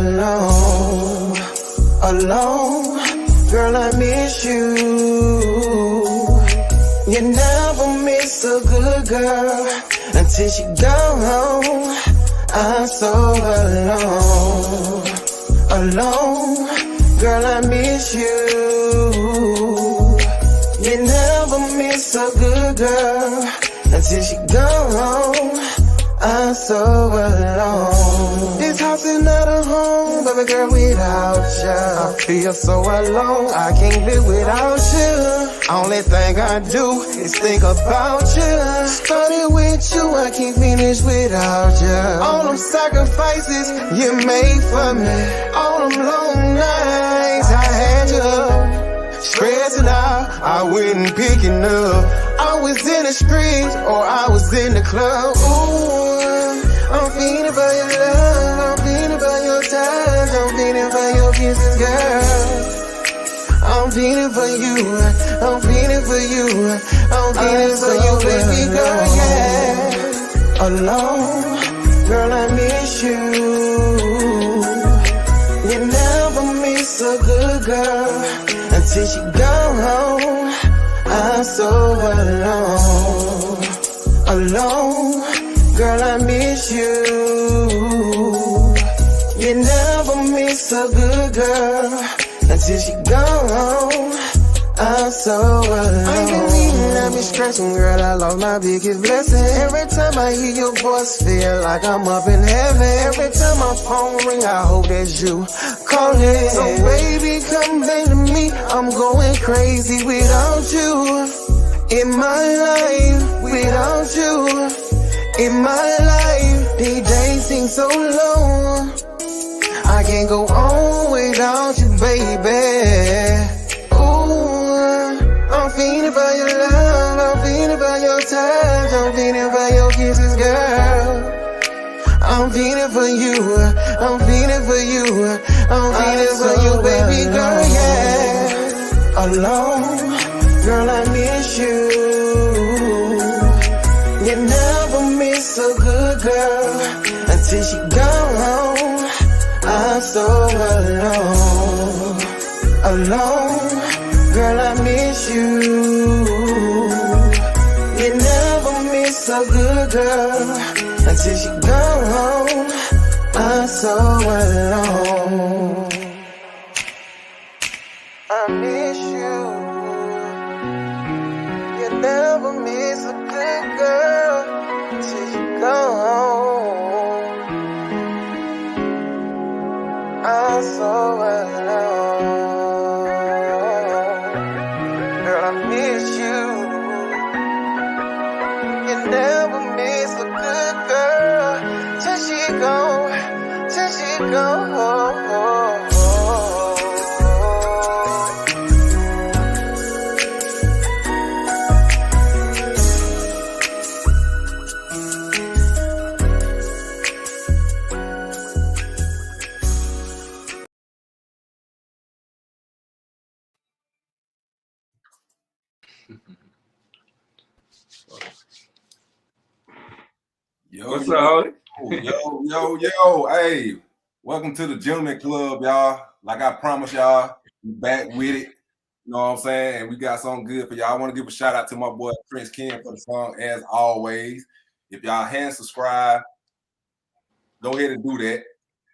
alone, alone. Girl, I miss you. You never miss a good girl until she go home. I'm so alone, alone. Girl, I miss you. You never miss a good girl until she go home. I'm so alone. This house is not a home, baby girl, without you. I feel so alone, I can't live without you. Only thing I do is think about you. Started with you, I can't finish without you. All them sacrifices you made for me, all them long nights I had you. Stressing out, I wasn't picking up. I was in the streets or I was in the club. Ooh, I'm feeling for your love, I'm feeling for your touch, I'm feeling for your kisses, girl. I'm feeling for you, I'm feeling for you, I'm feeling for you, baby girl, yeah. Alone, girl, I miss you. You never miss a good girl until she go home. I'm so alone, alone. Girl, I miss you. You never miss a good girl until she go home. I'm so alone. I ain't been I be stressing, girl, I lost my biggest blessing. Every time I hear your voice, feel like I'm up in heaven. Every time my phone ring, I hope that's you calling. So baby, come back to me, I'm going crazy without you. In my life, without you. In my life, these days seem so long. I can't go on without you, baby. I'm feeling for your love, I'm feeling for your touch, I'm feeling for your kisses, girl. I'm feeling for you, I'm feeling for you, I'm feeling for you, baby girl, yeah. Alone, girl, I miss you. You never miss a good girl until she go home. I'm so alone, alone. Girl, I miss you. You never miss a good girl until she go home. I'm so alone. I miss you. You never miss a good girl until she go home. I'm so alone. I miss you. You never miss a good girl till she go, till she go. What's up, yo, hey, welcome to the Gentleman Club, y'all. Like I promised y'all, we back with it. You know what I'm saying? And we got something good for y'all. I want to give a shout out to my boy Prince Ken for the song, as always. If y'all hadn't subscribed, go ahead and do that.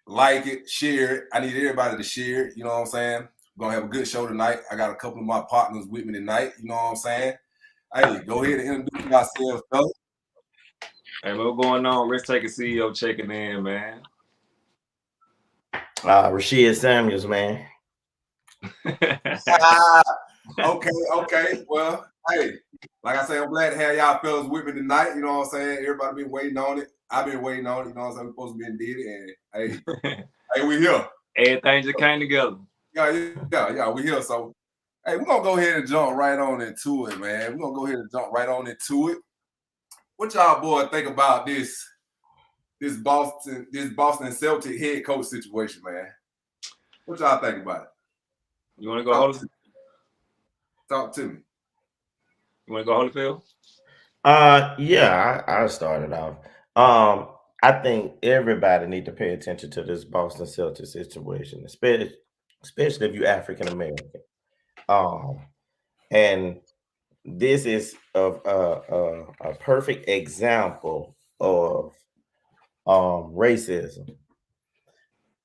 Like it, share it. I need everybody to share it. You know what I'm saying? We're going to have a good show tonight. I got a couple of my partners with me tonight. You know what I'm saying? Hey, go ahead and introduce yourselves, fellas. Hey, what's going on? Let's take a CEO checking in, man. Rashid Samuels, man. Okay. Well, hey, like I say, I'm glad to have y'all fellas with me tonight. You know what I'm saying? Everybody been waiting on it. I've been waiting on it. You know what I'm saying? We're supposed to be in did it. And hey, we here. Everything just came together. Yeah, we here. So, hey, we're gonna go ahead and jump right on into it, man. We're gonna go ahead and jump right on into it. What y'all boys think about this Boston Celtic head coach situation, man? What y'all think about it? You want to go, Holyfield? Talk to me. You want to go, Holyfield? Yeah, I started off. I think everybody need to pay attention to this Boston Celtics situation, especially if you're African American. And this is a perfect example of racism.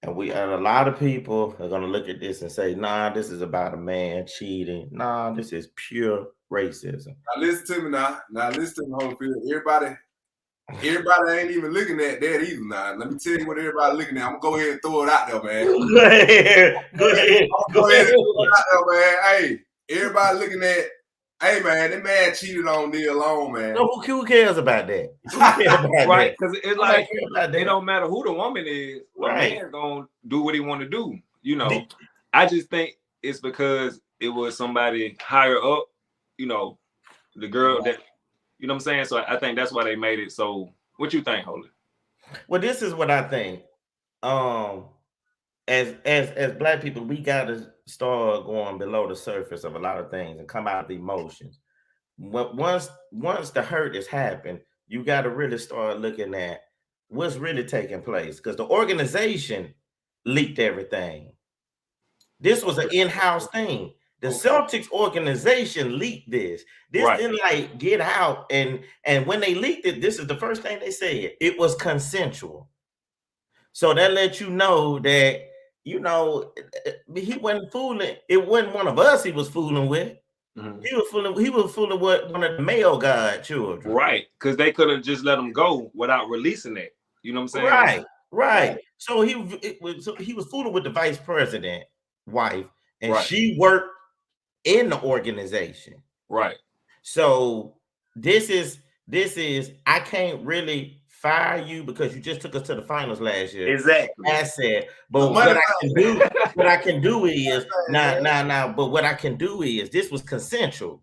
And a lot of people are going to look at this and say, nah, this is about a man cheating. Nah, this is pure racism. Now listen to me now. Now listen to me, Holyfield. Everybody ain't even looking at that either now. Let me tell you what everybody looking at. I'm gonna go ahead and throw it out there, man. Go ahead. Go ahead and throw it out there, man. Hey, everybody looking at, hey man, that man cheated on Nia Long, man. No, who cares about that? Right, because it's like it don't matter who the woman is. Right. The man gonna do what he want to do. You know, I just think it's because it was somebody higher up. You know, the girl that. You know what I'm saying? So I think that's why they made it. So what you think, Holy? Well, this is what I think. As Black people, we got to start going below the surface of a lot of things and come out of the emotions. Once the hurt has happened, you got to really start looking at what's really taking place, because the organization leaked everything. This was an in-house thing. The Celtics organization leaked this. This didn't like get out, and when they leaked it, this is the first thing they said. It was consensual. So that lets you know that, you know, he wasn't fooling. It wasn't one of us he was fooling with. Mm-hmm. He was fooling with one of the male god children. Right, because they could have just let him go without releasing it. You know what I'm saying? Right. So he was fooling with the vice president wife, and she worked in the organization. Right. So this is I can't really fire you because you just took us to the finals last year. Exactly. Asset. But what I can do is but what I can do is this was consensual.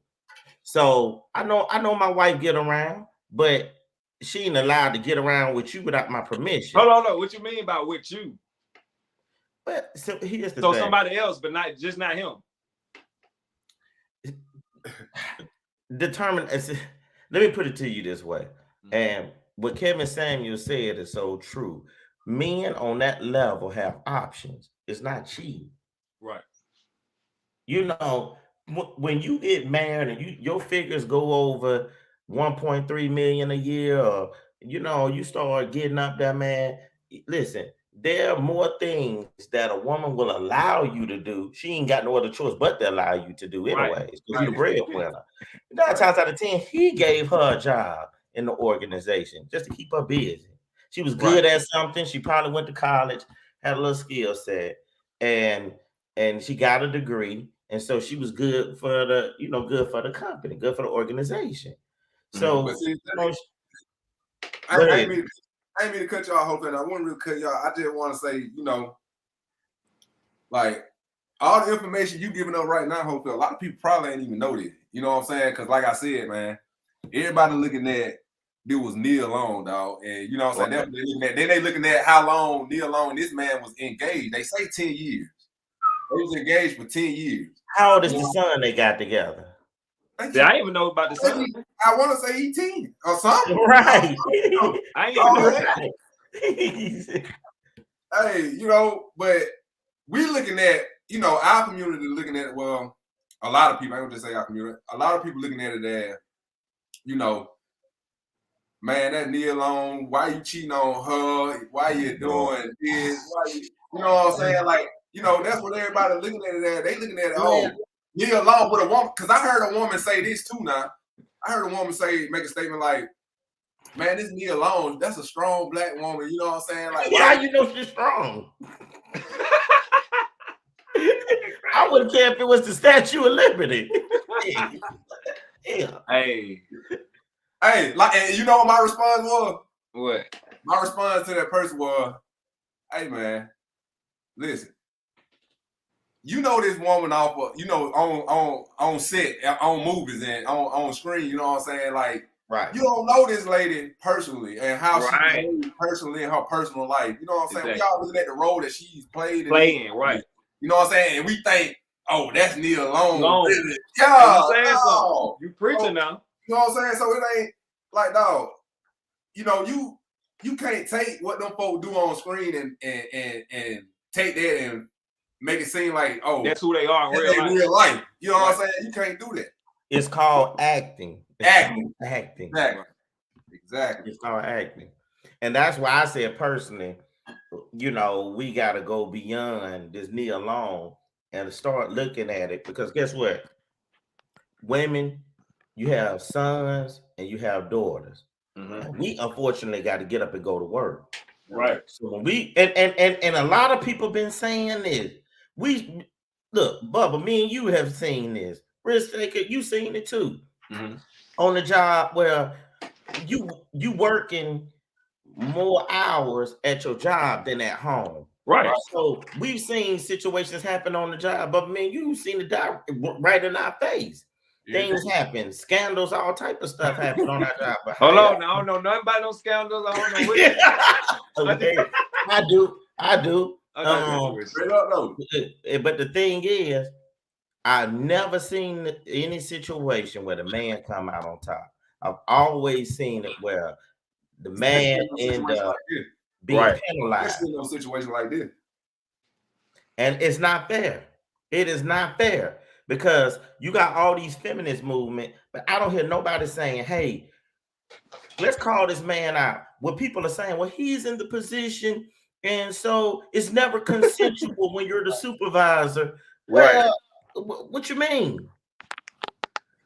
So I know my wife get around, but she ain't allowed to get around with you without my permission. Hold on. What you mean by with you? But so here's the thing. Somebody else, but not him. Determined. Let me put it to you this way, and what Kevin Samuels said is so true. Men on that level have options. It's not cheating, right? You know, when you get married and your figures go over 1.3 million a year, or you start getting up there, man. Listen. There are more things that a woman will allow you to do. She ain't got no other choice but to allow you to do anyways. Because you're the breadwinner. 9 times out of 10, he gave her a job in the organization just to keep her busy. She was good at something. She probably went to college, had a little skill set, and she got a degree. And so she was good for the, good for the company, good for the organization. So I ain't mean to cut y'all off, and I wouldn't really cut y'all. I just want to say, like all the information you giving up right now, Hope, a lot of people probably ain't even know this. You know what I'm saying? Because like I said, man, everybody looking at it was Nia Long, dog, and you know what I'm saying. They looking at how long Nia Long, this man was engaged. They say 10 years. They was engaged for 10 years. How old is the son they got together? Yeah, I didn't even know about the son. I want to say 18 or something. Right. I ain't even know that. Hey, but we looking at, our community looking at it, well, a lot of people, I don't just say our community, a lot of people looking at it as, man, that Nia Long, why you cheating on her? Why you doing this? Why you know what I'm saying? Like, that's what everybody looking at it as. They looking at it, Nia Long with a woman, because I heard a woman say this too now. I heard a woman make a statement like, man, this Nia Long, that's a strong Black woman. You know what I'm saying? Like, yeah, you know she's strong. I wouldn't care if it was the Statue of Liberty. Yeah. Hey, like, and you know what my response was? What? My response to that person was, hey, man, listen. This woman off of, on set, on movies and on screen, you know what I'm saying? Like, you don't know this lady personally and how she behaves personally in her personal life. You know what I'm saying? We all looking at the role that she's playing, right. You know what I'm saying? And we think, oh, that's Nia Long. Really? Yeah. You preaching now. You know what I'm saying? So it ain't like, dog, you you can't take what them folks do on screen and take that and make it seem like, oh, that's who they are in real life. You know what I'm saying? You can't do that. It's called acting. Acting. Exactly. It's called acting. And that's why I said personally, you know, we got to go beyond this knee alone and start looking at it, because guess what? Women, you have sons and you have daughters. And we unfortunately got to get up and go to work. Right. So when we and a lot of people been saying this. We look, Bubba, me and you have seen this. Risk taker, you seen it too. On the job where you working more hours at your job than at home. Right. So we've seen situations happen on the job, but man, you've seen it right in our face. Things happen, scandals, all type of stuff happen on our job. But hold on, I don't know nothing about no scandals. I don't know what okay. I do. Straight up though. But the thing is, I've never seen any situation where the man come out on top. I've always seen it where the man end up being penalized. In no situation like this. And it's not fair. It is not fair, because you got all these feminist movement, but I don't hear nobody saying, hey, let's call this man out. What people are saying, well, he's in the position, and so it's never consensual when you're the supervisor. Well, what you mean?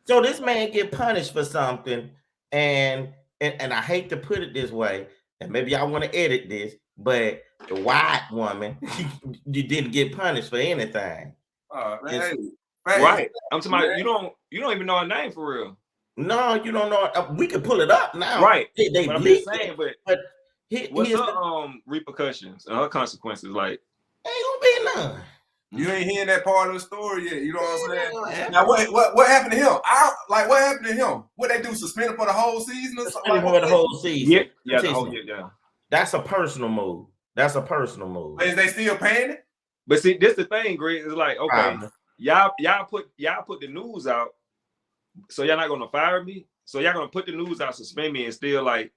So this man get punished for something, and I hate to put it this way, and maybe I want to edit this, but the white woman, you didn't get punished for anything. Right. I'm talking about, you don't even know her name for real. No, you don't know. We can pull it up now. Right. They but I'm just saying, but what's her repercussions and her consequences like? Ain't gonna be none. You ain't hearing that part of the story yet. You know what I'm saying? Now, what happened to him? What happened to him? What they do? Suspend him for the whole season or something? For the whole season. Yeah. That's a personal move. Is they still paying it? But see, this the thing, Greg. It's like, okay, y'all put the news out, so y'all not gonna fire me. So y'all gonna put the news out, suspend me, and still like,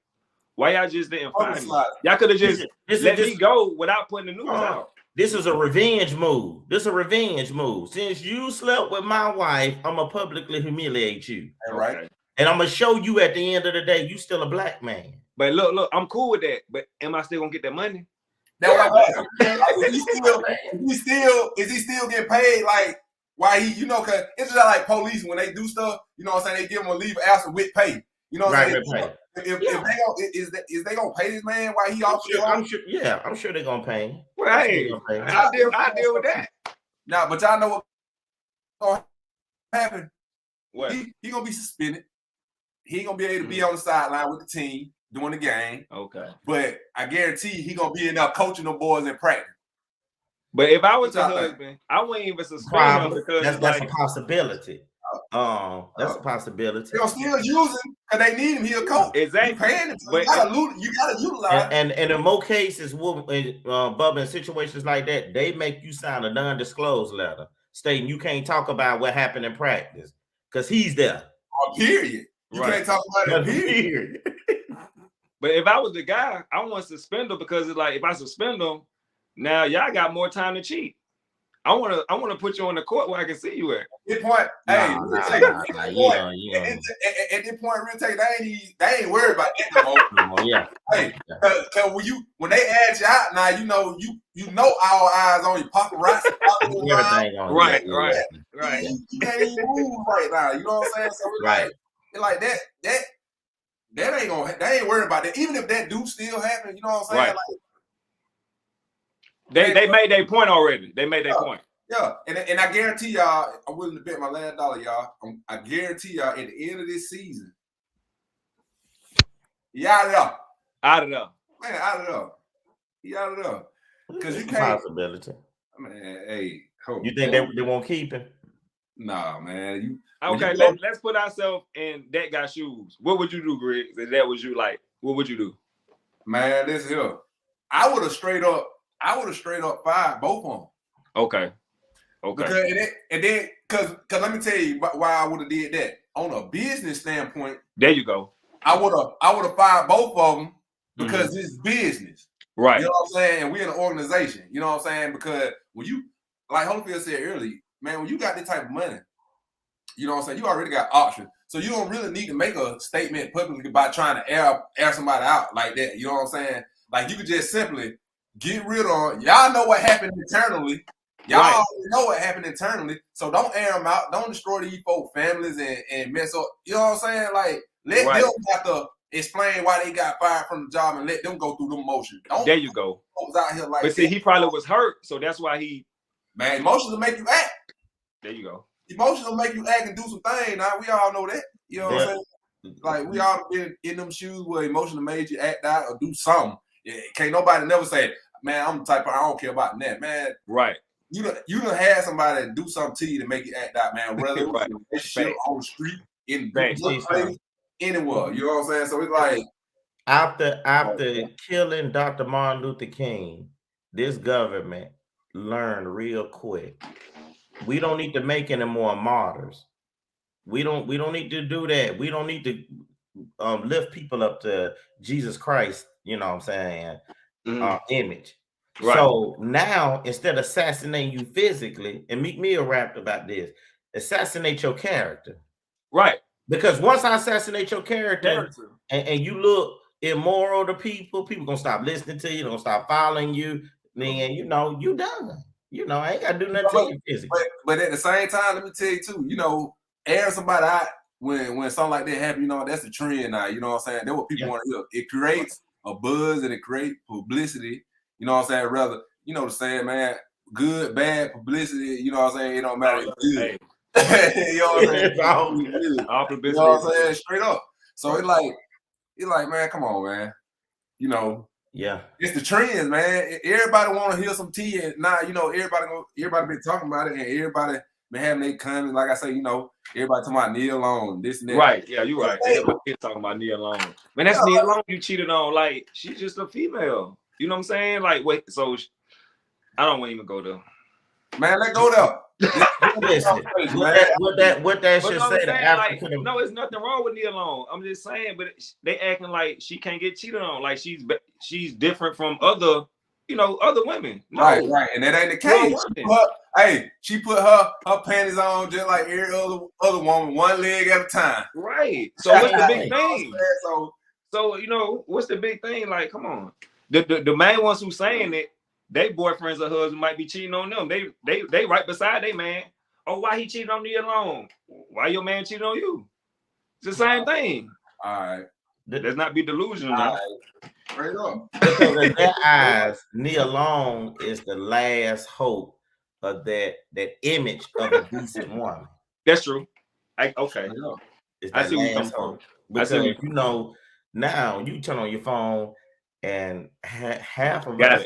why y'all just didn't fire me? Y'all could have just let me go without putting the news out. This is a revenge move. Since you slept with my wife, I'm gonna publicly humiliate you. Right. And I'm gonna show you at the end of the day, you still a black man. But look, I'm cool with that. But am I still gonna get that money? Is he still getting paid? Like, why he? Cause it's just like police when they do stuff. You know what I'm saying? They give them a leave of absence with pay. You know what I'm saying? If they gonna pay this man while he off? I'm sure they're gonna pay him. Well, hey, I deal with that. Now, but y'all know what's gonna happen? What? He gonna be suspended. He ain't gonna be able to be on the sideline with the team doing the game. Okay. But I guarantee he gonna be in there coaching the boys in practice. But if I was a husband, I wouldn't even suspend him because that's a possibility. That's a possibility. They'll still use him because they need him. He'll coach. Exactly. Paying him. But you gotta utilize. And in most cases, Bubba, in situations like that, they make you sign a non-disclosed letter stating you can't talk about what happened in practice because he's there. Period. You can't talk about it. Period. But if I was the guy, I want to suspend him because it's like if I suspend him, now y'all got more time to cheat. I want to put you on the court where I can see you at. Good point. At this point, real take, they ain't worried about that no more. Yeah. Hey, because when they add you out now, you know all eyes on you, paparazzi. Right. You can't even move right now. You know what I'm saying? So it's like that ain't gonna. They ain't worried about that. Even if that do still happen, you know what I'm saying? Right. They made their point already. They made their point. Yeah, and I guarantee y'all, I'm willing to bet my last dollar, y'all. I guarantee y'all, at the end of this season, he out of there. Out of there. Man, out of there. He out of there. Because you can't. Possibility. Man, hey. You think they won't keep him? Nah, man. Okay, let's put ourselves in that guy's shoes. What would you do, Greg? If that was you, like, what would you do? Man, listen here. I would have straight up fired both of them. Okay. Because let me tell you why I would have did that. On a business standpoint, there you go. I would have fired both of them because it's business. Right. You know what I'm saying? And we're in an organization. You know what I'm saying? Because when you, like Holyfield said earlier, man, when you got this type of money, you know what I'm saying? You already got options. So you don't really need to make a statement publicly by trying to air somebody out like that. You know what I'm saying? Like you could just simply get rid of, y'all know what happened internally. Y'all already know what happened internally. So don't air them out. Don't destroy these folk families and mess up. You know what I'm saying? Like let them have to explain why they got fired from the job and let them go through the motion. There you go. Out here like but see, he probably was hurt, so that's why he. Man, emotions will make you act. There you go. Emotions will make you act and do some things. Now we all know that. You know what I'm saying? Like we all been in them shoes where emotion made you act out or do something. Yeah, can't nobody never say, man, I'm the type of I don't care about that, man. Right. You done had somebody do something to you to make you act out, man. Whether it was in a relationship, on the street, in the place, anywhere. You know what I'm saying? So it's like after killing Dr. Martin Luther King, this government learned real quick. We don't need to make any more martyrs. We don't need to do that. We don't need to lift people up to Jesus Christ, you know what I'm saying, image. Right. So now, instead of assassinating you physically, and Meek Mill rapped about this, assassinate your character. Right. Because once I assassinate your character and you look immoral to people gonna stop listening to you, they're gonna stop following you, then you know, you done. You know, I ain't gotta do nothing to you physically. But at the same time, let me tell you too, you know, airing somebody out when something like that happens, you know, that's a trend now. You know what I'm saying? That's what people want to hear. It creates a buzz and it creates publicity. You know what I'm saying? Rather, you know the saying, man, good, bad publicity, you know what I'm saying? It don't matter. Good. You know what I'm saying? All publicity. You know what I'm saying? Straight up. So it's like, man, come on, man. You know, it's the trends, man. Everybody want to hear some tea, and now you know everybody been talking about it, and everybody been having their comments. Like I say, you know, everybody talking about Nia Long, this and that. Right? Yeah, you're right. Everybody talking about Nia Long. Man, that's Nia Long you cheated on. Like she's just a female. You know what I'm saying? Like, wait, so I don't want to even go there. Man, let's go there. what that should say to African. No, it's nothing wrong with Nia Long. I'm just saying, but they acting like she can't get cheated on. Like she's different from other, you know, other women. No. Right, and that ain't the case. She put her panties on just like every other woman, one leg at a time. Right. So what's the big thing? So you know, what's the big thing? Like, come on. The main ones who saying it, they boyfriends or husbands might be cheating on them. They right beside they man. Oh, why he cheating on Nia Long? Why your man cheating on you? It's the same thing. All right. Let's not be delusional. Right. Straight up. Because in their eyes, Nia Long is the last hope of that image of a decent woman. That's true. Okay. I see where you come from. Because you know, now you turn on your phone and half of got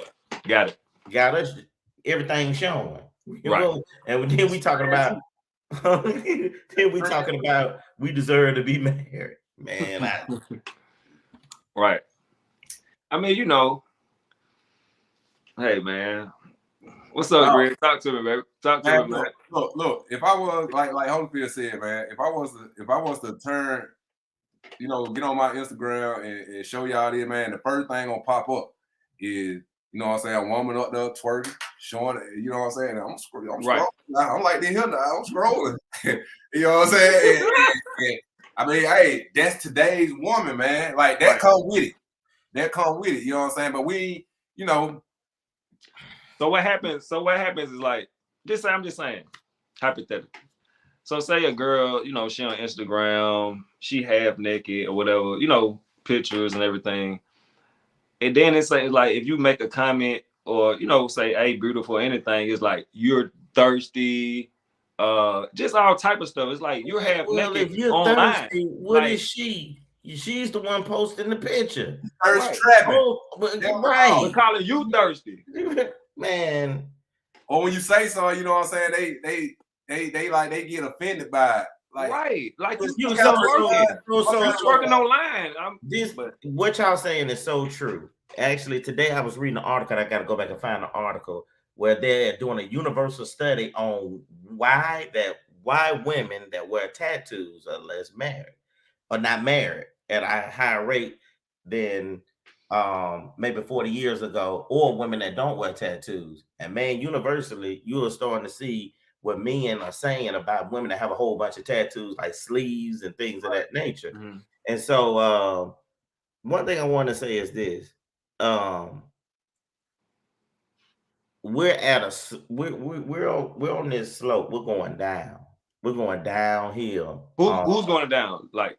us everything showing. Right. And then we talking about we deserve to be married. Man, right. I mean, you know, hey man. What's up, Greg? Talk to me, baby. Talk to me, man. Look, if I was like Holyfield said, man, if I was to turn, you know, get on my Instagram and show y'all this, man, the first thing gonna pop up is, you know what I'm saying, a woman up there twerking, showing it, you know what I'm saying? I'm scrolling. I'm like this here now, I'm scrolling. You know what I'm saying? And, I mean, hey, that's today's woman, man. Like that come with it. You know what I'm saying? But we, you know. So what happens is like, I'm just saying, hypothetically. So say a girl, you know, she on Instagram, she half naked or whatever, you know, pictures and everything. And then it's like if you make a comment or, you know, say, hey, beautiful, anything, it's like you're thirsty, just all type of stuff. It's like you're half naked if you're online. Thirsty, what is she? She's the one posting the picture. Thirst trapping. Right. We're calling you thirsty. Man. Or when you say something, you know what I'm saying, they get offended by it. Like, right, like you working online. What y'all saying is so true. Actually, today I was reading an article. I got to go back and find the article where they're doing a universal study on why women that wear tattoos are less married or not married at a higher rate than maybe 40 years ago, or women that don't wear tattoos. And man, universally, you are starting to see what men are saying about women that have a whole bunch of tattoos, like sleeves and things of that nature. Mm-hmm. And so one thing I want to say is this. We're on this slope. We're going down. We're going downhill. Who's going down? Like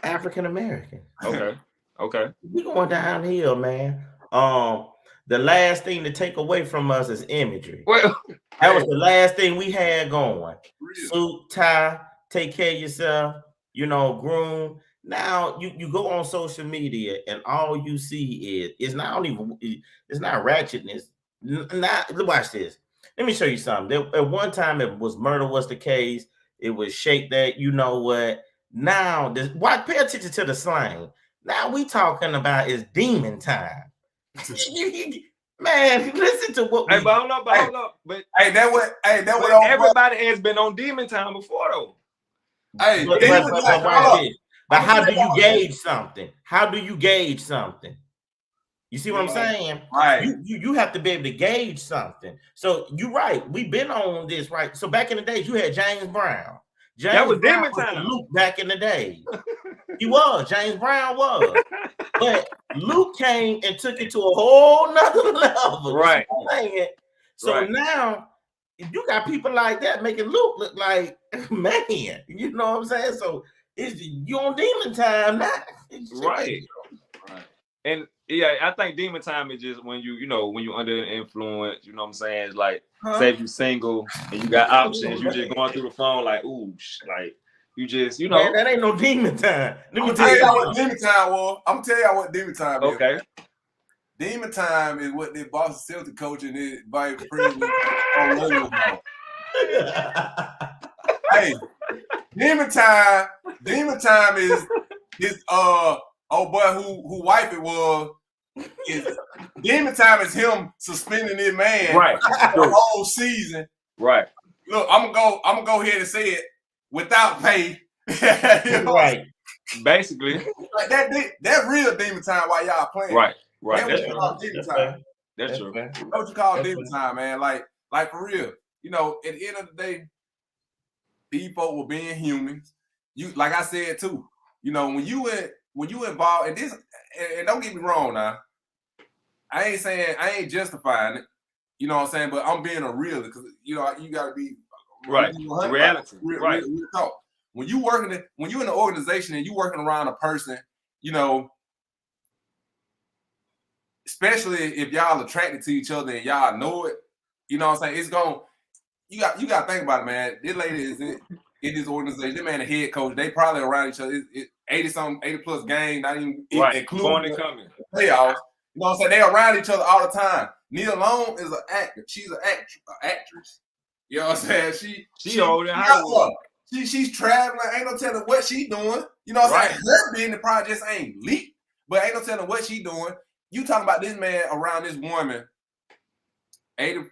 African American. Okay. Okay. We're going downhill, man. The last thing to take away from us is imagery. Well, that was the last thing we had going. Suit, tie, take care of yourself, groom. Now you go on social media and all you see is not ratchetness. Watch this. Let me show you something. At one time it was murder was the case. It was shake that, you know what. Now pay attention to the slang. Now we talking about is demon time. Man, listen to what. Hey, but hold up. But everybody has been on demon time before though. Hey, but how do you gauge something? How do you gauge something? You see what I'm saying? Right. You have to be able to gauge something. So you're right. We've been on this, right? So back in the days, you had James Brown. That was demon time. Luke back in the day. He was. James Brown was. But Luke came and took it to a whole nother level. Right. So now you got people like that making Luke look like man. You know what I'm saying? So you on demon time now. Right. And yeah, I think demon time is just when when you're under the influence, you know what I'm saying? It's like, say if you're single and you got options, you just going through the phone like, ooh, like you just, Man, that ain't no demon time. Let me tell you what demon time was. I'm gonna tell you what demon time is. Okay. Demon time is what the Boston Celtics coach and his vice president on radio about. Hey, demon time is this old boy who wife it was. Demon time is him suspending his man right the whole season. Right. Look, I'm gonna go ahead and say it without pay. Right. Basically. Like that real demon time while y'all playing. Right. That's what you call demon time. That's true. That's what you call demon time, man. Like for real. At the end of the day, these folk were being humans. You, like I said too, when you involved in this, and don't get me wrong now, I ain't justifying it, you know what I'm saying, but I'm being a realist because you gotta be right. Reality. Right. Real talk. When you in an organization and you working around a person, especially if y'all attracted to each other and y'all know it, you know what I'm saying, it's going, you got to think about it, man. This lady is in this organization, this man the head coach, they probably around each other. It's 80 plus games, not even including coming playoffs. You know what I'm saying? They around each other all the time. Nia Long is an actor. She's an actress. You know what I'm saying? She older than Hollywood. She's traveling. Ain't no telling what she doing. You know what I'm saying? Her being the projects ain't leaked, but ain't no telling what she doing. You talking about this man around this woman 85%,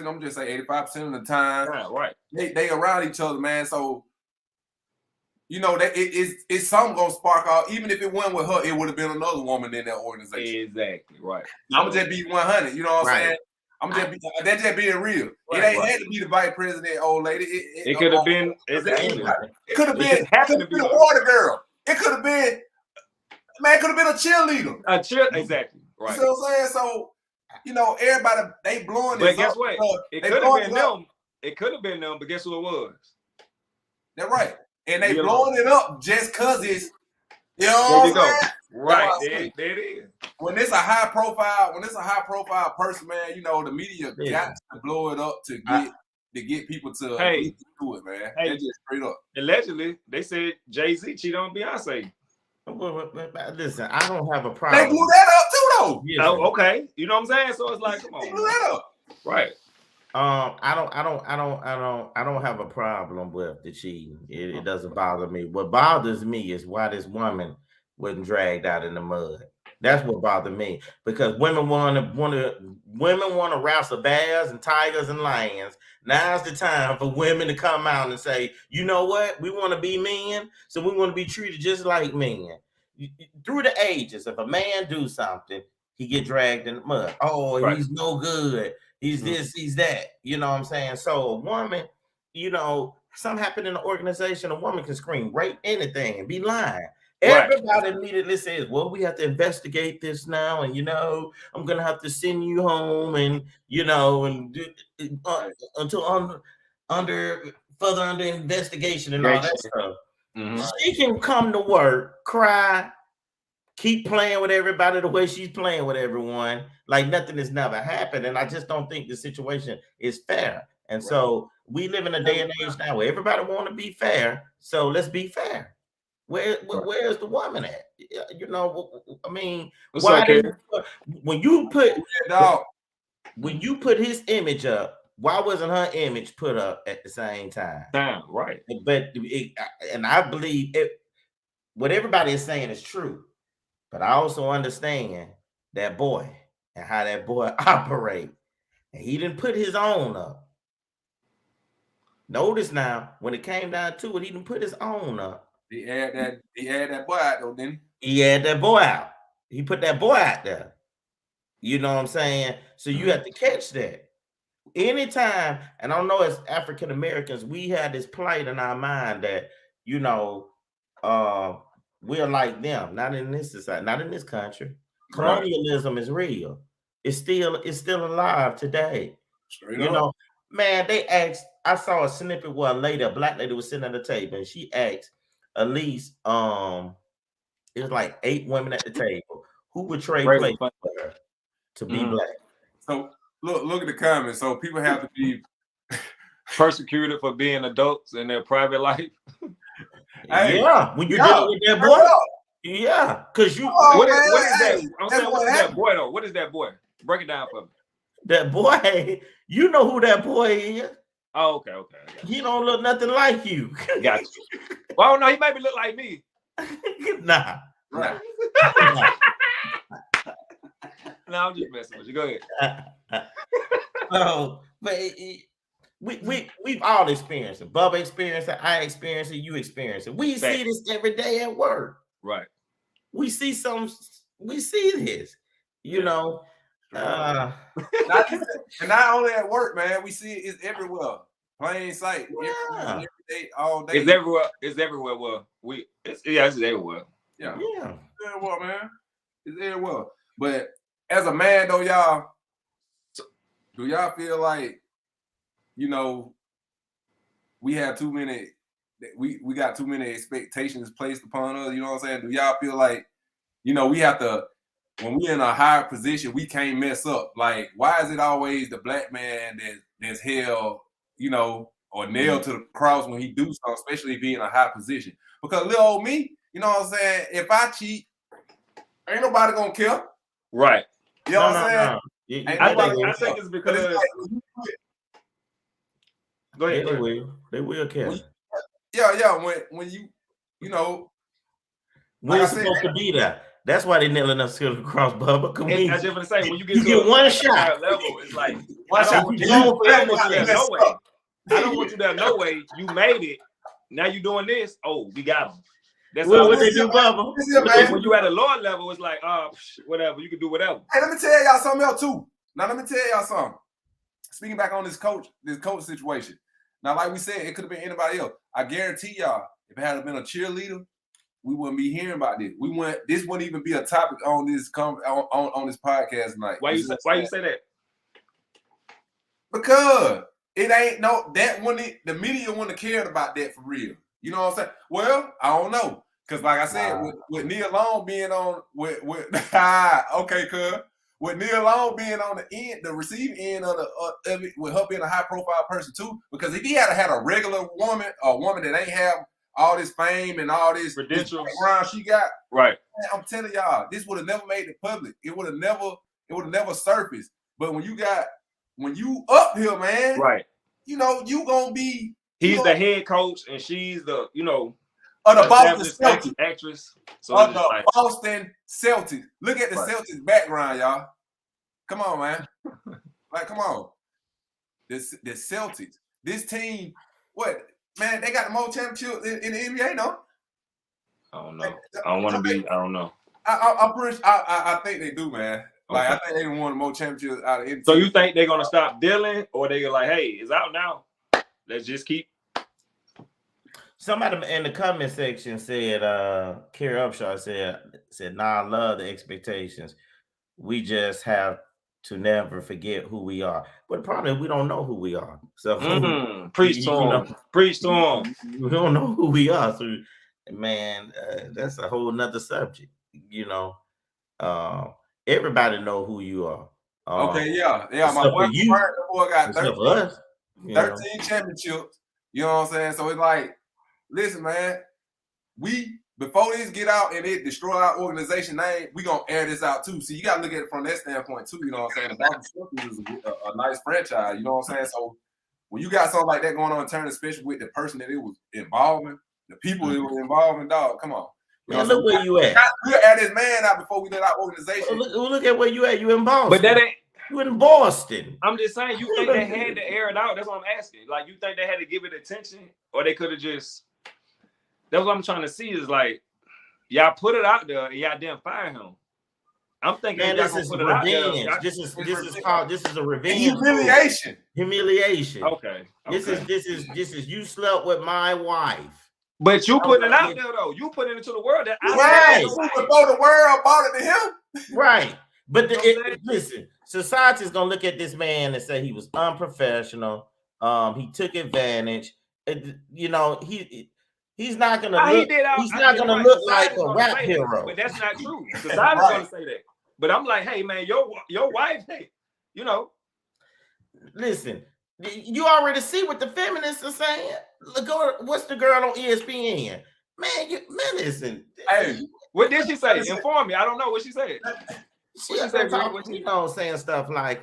I'm just say 85% of the time. Right. They around each other, man. So that it's something gonna spark out. Even if it wasn't with her, it would have been another woman in that organization. Exactly, right. I'm gonna just be 100, you know what I'm saying? That's just being real. Right, it ain't had to be the vice president, old lady. It could have been. It could have been a water girl. It could have been, man. Could have been a cheerleader. Exactly. Right. You know what I'm saying? So, everybody they blowing this. But guess what? It could have been them. It could have been them. But guess who it was? That's right. And they blowing it up just cause it's. There you go. Right. There it is. When it's a high profile person, man, the media got to blow it up to get people to do it, man. They just straight up. Allegedly, they said Jay-Z cheated on Beyonce. Listen, I don't have a problem. They blew that up too, though. Yeah. Oh, okay. You know what I'm saying? So it's like, come on. They blew that up. Right. I don't have a problem with the cheating. It doesn't bother me. What bothers me is why this woman wasn't dragged out in the mud. That's what bothered me, because women want to wrestle bears and tigers and lions. Now's the time for women to come out and say, you know what? We want to be men, so we want to be treated just like men. through the ages, if a man do something, he get dragged in the mud. Oh, he's no good. He's this, he's that. You know what I'm saying? So a woman, you know, something happened in the organization, a woman can scream rape anything and be lying. Everybody immediately says, well, we have to investigate this now, and you know, I'm gonna have to send you home, and you know, and until further under investigation and all that stuff. She can come to work, cry, keep playing with everybody the way she's playing with everyone, like nothing has never happened. And I just don't think the situation is fair. And so we live in a day and age now where everybody want to be fair. So let's be fair. Where's the woman at? You know, I mean, when you put his image up, why wasn't her image put up at the same time? Right. But and I believe what everybody is saying is true. But I also understand that boy and how that boy operate. And he didn't put his own up. Notice now, when it came down to it, he didn't put his own up. He had that boy out though, didn't he? He had that boy out. He put that boy out there. You know what I'm saying? So you have to catch that. Anytime, and I know as African Americans, we had this plight in our mind that, you know, we're like them, not in this society, not in this country. Colonialism is real. It's still alive today. Straight you up. know, man, they asked, I saw a snippet where a black lady was sitting at the table, and she asked at least it was like 8 women at the table who would trade place for her to be black. So look at the comments. So people have to be persecuted for being adults in their private life. When you're dealing with that boy, because you. What is that? I'm saying, what is that boy though? What is that boy? Break it down for me. That boy, you know who that boy is. Oh, okay. He don't look nothing like you. Got you. Well, no, he maybe look like me. Nah. Right. No, I'm just messing with you. Go ahead. So, but we've all experienced it. Bubba experienced it. I experienced it. You experienced it. We see this every day at work. Right. We see this. You know. And not only at work, man. We see it's everywhere. Plain sight. Every day, all day. It's everywhere. It's everywhere. Well, it's everywhere. Yeah. It's everywhere, man. It's everywhere. But as a man, though, y'all, do y'all feel like, you know, we have too many, we got too many expectations placed upon us? You know what I'm saying? Do y'all feel like, you know, we have to, when we're in a higher position, we can't mess up? Like, why is it always the black man that's held, you know, or nailed to the cross when he do something, especially if he in a high position? Because little old me, you know what I'm saying? If I cheat, ain't nobody gonna care. Right. You know what I'm saying? I think it's because go ahead. They will care. When you know, we're supposed to be there. That's why they nailing us to the cross, Bubba. I was just gonna say, when you get to get one shot level, it's like I don't want you there. No way. You made it. Now you doing this. Oh, we got them. That's what they do, Bubba. When you at a lower level, it's like, whatever. You can do whatever. Hey, let me tell y'all something else too. Now, let me tell y'all something. Speaking back on this coach situation. Now, like we said, it could have been anybody else. I guarantee y'all, if it had been a cheerleader, we wouldn't be hearing about this. This wouldn't even be a topic on this on this podcast tonight. Why you say that? Because it ain't the media wouldn't have cared about that for real. You know what I'm saying? Well, I don't know. Because like I said, with Nia Long being on with with Nia Long being on the end, the receiving end of it, with her being a high profile person too. Because if he had a regular woman, a woman that ain't have all this fame and all this credentials background she got, right? Man, I'm telling y'all, this would have never made it public. It would have never surfaced. But when you up here, man, right? You know you gonna be. He's the head coach, and she's the of the Boston Celtics actress. So of the Boston Celtics. Look at the Celtics background, y'all. Come on, man. Like, come on. The Celtics. This team, what, man, they got the most championships in the NBA, no? I don't know. I don't want to be. I don't know. I'm pretty. I think they do, man. Like I think they won more championships out of it. So you think they're gonna stop dealing, or they like, hey, it's out now. Let's just keep. Somebody in the comment section said, Kerry Upshaw said, nah, I love the expectations. We just have to never forget who we are. But the problem is we don't know who we are. So preach to him. Preach to him. We don't know who we are. So man, that's a whole nother subject. You know, everybody know who you are. Okay, yeah. My boy got 13 championships. You know what I'm saying? So it's like, listen, man, before this get out and it destroy our organization name, we gonna air this out too. See, you gotta look at it from that standpoint too. You know what I'm saying? The Boston Celtics is a nice franchise. You know what I'm saying? So when you got something like that going on, turn especially with the person that it was involving, the people it was involving, dog. Come on. You know, look where you at. We'll air this man out before we let our organization. Look at where you at. You in Boston. But that ain't. You in Boston. I'm just saying, you think they had to air it out? That's what I'm asking. Like, you think they had to give it attention, or they could have just? That's what I'm trying to see. Is like, y'all put it out there, and y'all didn't fire him. I'm thinking, man, this is revenge. This is a revenge. Humiliation. Okay. This is you slept with my wife. But you putting it out there though. You putting it into the world that before the world bought it to him. Right. But listen, society's gonna look at this man and say he was unprofessional. He took advantage. You know, he's not gonna look. He's not gonna look like a rap hero. But that's not true. Society's gonna say that. But I'm like, hey man, your wife, hey, you know. Listen, you already see what the feminists are saying. Look, what's the girl on ESPN? Man, listen. Hey, what did she say? Inform me. I don't know what she said. She said, you know, saying stuff like,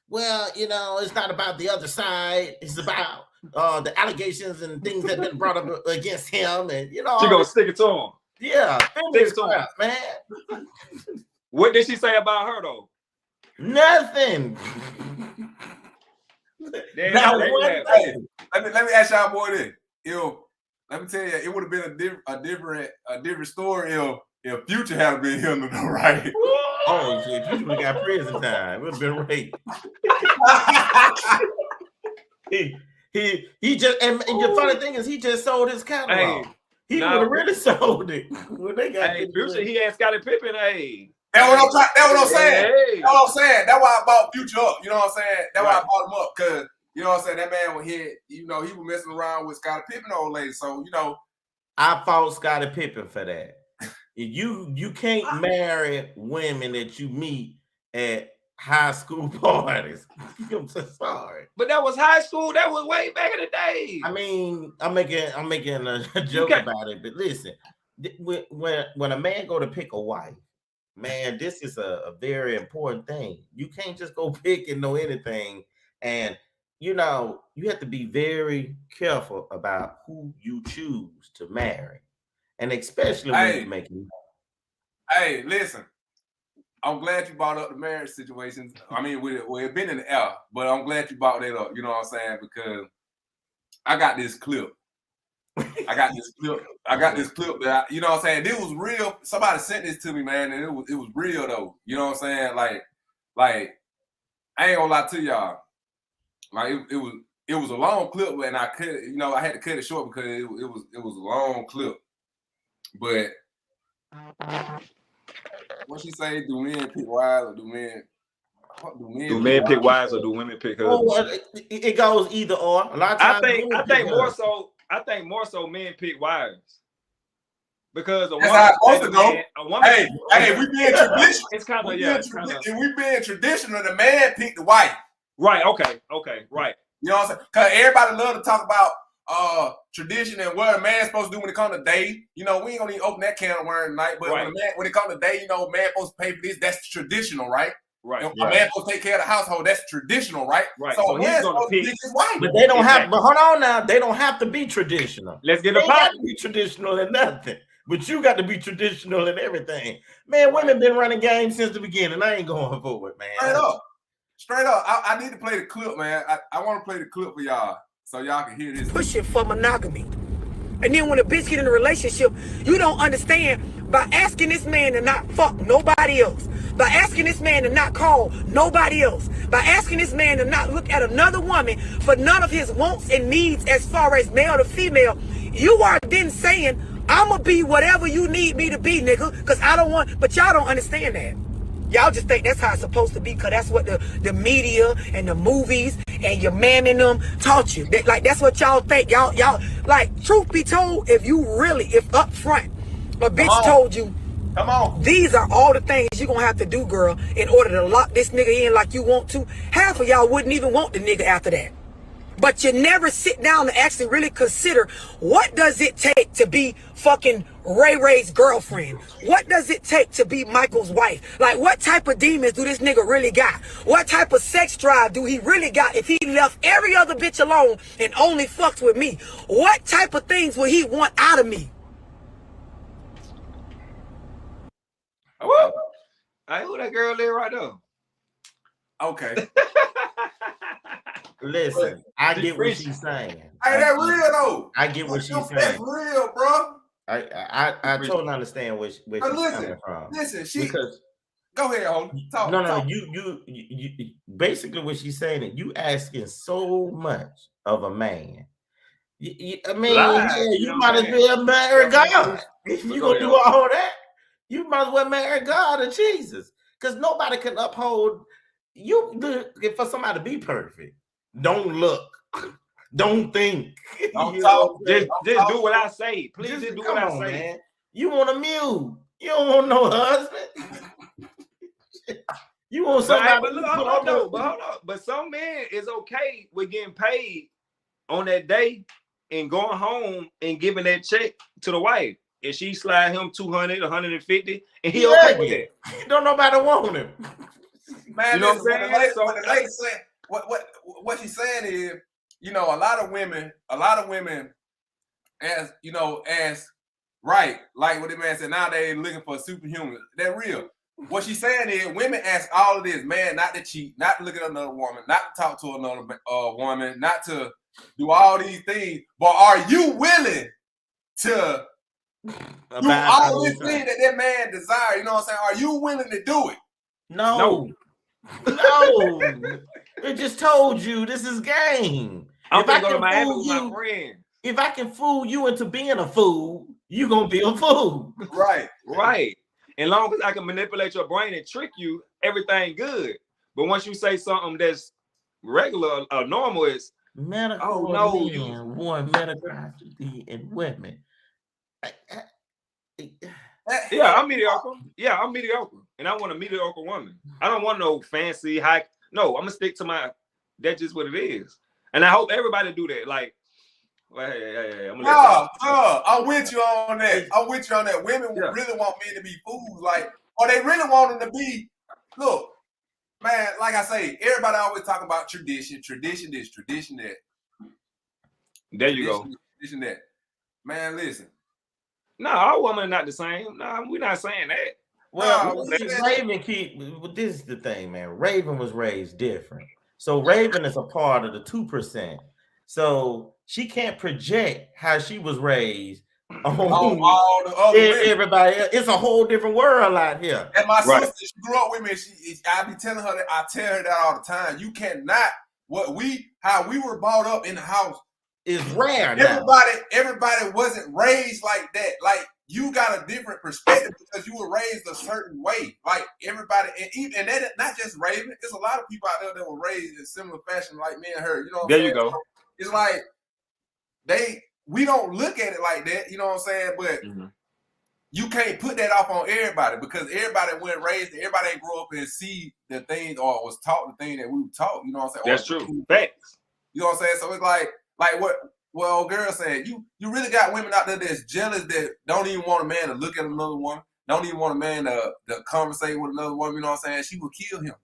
well, you know, it's not about the other side. It's about the allegations and things that have been brought up against him, and you know, she gonna stick it to him. Yeah, stick it to him, man. What did she say about her though? Nothing. Hey, let me ask y'all boy this. Let me tell you, it would have been a different story if Future had been here, right? Oh shit, Future would have got prison time. It would have been rape. he just and the funny thing is he just sold his catalog. Hey, he would have really sold it when they got Future. He had Scottie Pippen. Hey. That's what I'm saying. Hey. That's what I'm saying. That's why I bought Future up. You know what I'm saying? That's why I bought him up, because you know what I'm saying, that man was here, you know, he was messing around with Scottie Pippen old lady. So, you know. I fought Scottie Pippen for that. You can't marry women that you meet at high school parties. I'm so sorry. But that was high school. That was way back in the day. I mean, I'm making a joke about it, but listen, when a man go to pick a wife, man, this is a very important thing. You can't just go pick and know anything. And, you know, you have to be very careful about who you choose to marry. And especially when you're making. Hey, listen, I'm glad you brought up the marriage situations. I mean, it's been in the air, but I'm glad you brought that up. You know what I'm saying? Because I got this clip. I got this clip that you know what I'm saying. This was real. Somebody sent this to me, man, and it was real though. You know what I'm saying? Like I ain't gonna lie to y'all. Like it was a long clip, and I had to cut it short because it was a long clip. But what she say? Do men pick wives or do men pick wives or do women pick husbands? It goes either or. A lot of times I think more so. I think more so men pick wives because a woman. Hey, we being traditional. It's kind of and we being traditional. The man pick the wife. Right. Okay. Right. You know what I'm saying? Because everybody love to talk about tradition and what a man's supposed to do when it comes to date. You know, we ain't gonna even open that can of worms tonight. But when it comes to date, you know, man supposed to pay for this. That's traditional, right? Right. A man supposed to take care of the household. That's traditional, right? Right. So he's supposed to pick his wife. But they don't have. But hold on now. They don't have to be traditional. Let's get a got to be traditional in nothing. But you got to be traditional in everything. Man, women been running games since the beginning. I ain't going for it, man. Straight up. I need to play the clip, man. I want to play the clip for y'all so y'all can hear this. Pushing for monogamy. And then when a bitch get in a relationship, you don't understand by asking this man to not fuck nobody else, by asking this man to not call nobody else, by asking this man to not look at another woman for none of his wants and needs as far as male to female, you are then saying, I'ma be whatever you need me to be, nigga, because I don't want, but y'all don't understand that. Y'all just think that's how it's supposed to be because that's what the media and the movies and your man and them taught you. Like, that's what y'all think. Y'all, like, truth be told, if up front, a bitch told you, come on, these are all the things you're going to have to do, girl, in order to lock this nigga in like you want to, half of y'all wouldn't even want the nigga after that. But you never sit down and actually really consider, what does it take to be fucking Ray Ray's girlfriend? What does it take to be Michael's wife? Like, what type of demons do this nigga really got? What type of sex drive do he really got if he left every other bitch alone and only fucks with me? What type of things will he want out of me? Well, who that girl there right there? okay. Listen, I get what she's saying. Hey, that real though. I get what she's saying. That's real, bro. I totally understand where she's coming from. Listen, because go ahead, Holden. Talk. No, you basically what she's saying that you asking so much of a man. I mean, you might as well marry God. If you gonna do all that, you might as well marry God or Jesus, because nobody can uphold you for somebody to be perfect. Don't look. Don't think. Don't talk. Just do what I say. Please just do what I say. Man. You want a mule. You don't want no husband. You want somebody. But hold on. But some men is okay with getting paid on that day and going home and giving that check to the wife. And she slide him 200, 150, and he okay with it. Don't nobody want him. Man, you know what I'm saying? What the lady saying, what she's saying is, you know, a lot of women, as right, like what the man said, now they looking for a superhuman. They're real. What she's saying is, women ask all of this, man, not to cheat, not to look at another woman, not to talk to another woman, not to do all these things. But are you willing to do all these things that man desires? You know what I'm saying? Are you willing to do it? No. It just told you this is game. I'm gonna go to Miami with my friend. If I can fool you into being a fool, you gonna be a fool. Right. As long as I can manipulate your brain and trick you, everything good. But once you say something that's regular or normal, it's medical men want mediocrity in women. Yeah, I'm mediocre. And I want a mediocre woman. I don't want no fancy high. No, I'm gonna stick to that's just what it is. And I hope everybody do that. Like, I'm with you on that. Women really want men to be fools, like, or they really want them to be. Look, man, like I say, everybody always talk about tradition this, tradition that. There you go. Tradition that. Man, listen. No, our women are not the same. No, we're not saying that. Well, Raven this is the thing, man. Raven was raised different. So Raven is a part of the 2%. So she can't project how she was raised on all the other everybody else. It's a whole different world out here. And my sister, she grew up with me. I be telling her that, I tell her that all the time. You cannot, how we were brought up in the house is rare. Everybody wasn't raised like that. Like, you got a different perspective because you were raised a certain way. Like everybody, and that not just Raven. There's a lot of people out there that were raised in similar fashion, like me and her. You know, you go. It's like we don't look at it like that. You know what I'm saying? But you can't put that off on everybody because everybody wasn't raised. Everybody ain't grow up and see the things or was taught the thing that we were taught. You know what I'm saying? That's true. Facts. You know what I'm saying? So it's like what. Well, girl said, you really got women out there that's jealous that don't even want a man to look at another woman, don't even want a man to conversate with another woman. You know what I'm saying? She would kill him.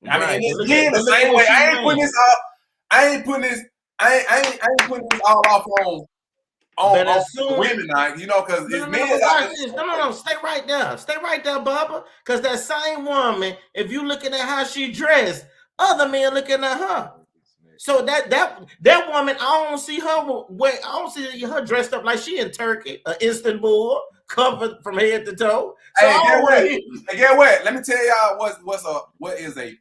I mean, again, the same way. I ain't putting this all off on women, like, you know, because it's men. No, stay right there, Bubba. Because that same woman, if you looking at how she dressed, other men looking at her. So that woman, I don't see her dressed up like she in Turkey, Istanbul, covered from head to toe. So Hey, get what? Let me tell y'all what is a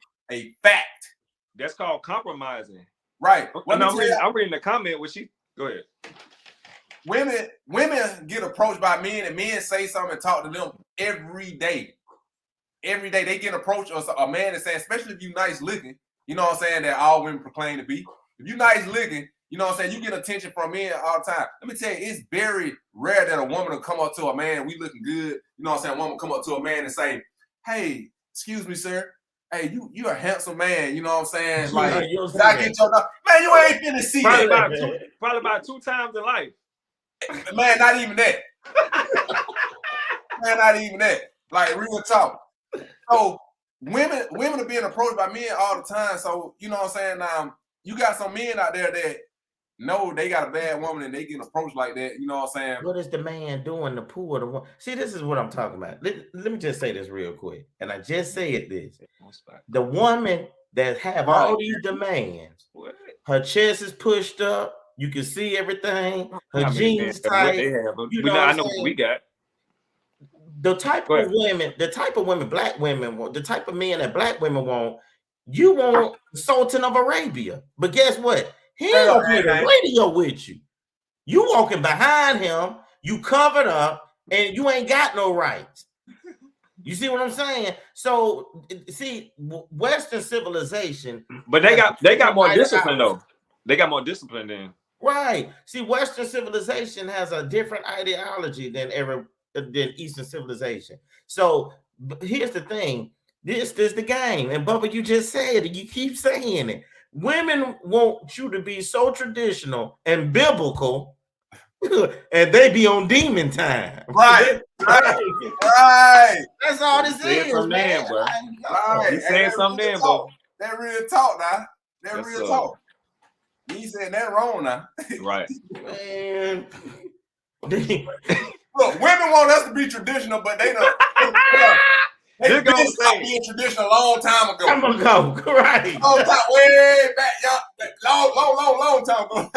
fact. That's called compromising. Right. I'm reading the comment. Go ahead. Women get approached by men, and men say something and talk to them every day. Every day they get approached, or a man is saying, especially if you nice looking, you know what I'm saying, that all women proclaim to be. If you nice looking, you know what I'm saying, you get attention from men all the time. Let me tell you, it's very rare that a woman will come up to a man, we looking good, you know what I'm saying, a woman come up to a man and say, hey, excuse me, sir. Hey, you a handsome man, you know what I'm saying? Like, I get your man, you ain't finna see that. Probably about 2 times in life. Man, not even that. Man, not even that. Like, real talk. So women are being approached by men all the time. So, you know what I'm saying? You got some men out there that know they got a bad woman and they get approached like that. You know what I'm saying? What is the man doing to pull the woman? See, this is what I'm talking about. Let me just say this real quick. And I just said this. The woman that have all these demands, her chest is pushed up. You can see everything. Her jeans tight. I know what we got. The type of women black women want, the type of men that black women want, you want Sultan of Arabia. But guess what? He ain't gonna play the radio with you. You walking behind him, you covered up, and you ain't got no rights. You see what I'm saying? So, see, Western civilization. But they got more discipline, though. They got more discipline than. Right. See, Western civilization has a different ideology than Eastern civilization. So here's the thing. This is the game. And Bubba, you just said it. You keep saying it. Women want you to be so traditional and biblical, and they be on demon time. Right. That's all this is, man. Right. You saying something there, bro. That real talk now. That real talk. You said that wrong now. Right. Man. Look, women want us to be traditional, but they don't. They been stopped being traditional a long time ago. Right. Long time, way back, y'all. Long time ago.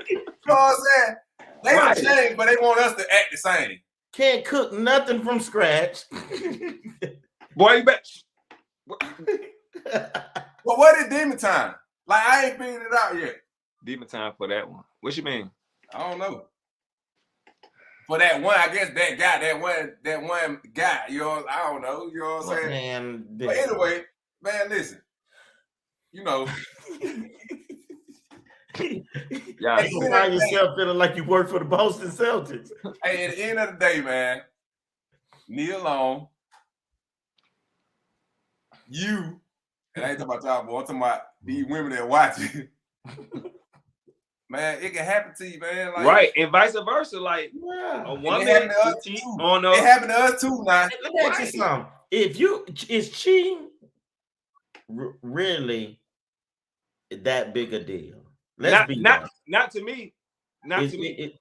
You know what I'm saying? They don't change, but they want us to act the same. Can't cook nothing from scratch. Boy, you bet. Well, what is demon time? Like, I ain't figured it out yet. Demon time for that one. What you mean? I don't know. For that one, I guess that one guy, you know, I don't know, you know what I'm saying? But anyway, man, listen, you know. Yeah, you find yourself feeling like you work for the Boston Celtics. Hey, at the end of the day, man, Nia Long, you, and I ain't talking about y'all, boy, I'm talking about these women that watch it. Man, it can happen to you, man. Like, right, and vice versa. Like, a woman it happened to us too. Now, let me ask you something. Is cheating really that big a deal? Not to me. Not to me. Is it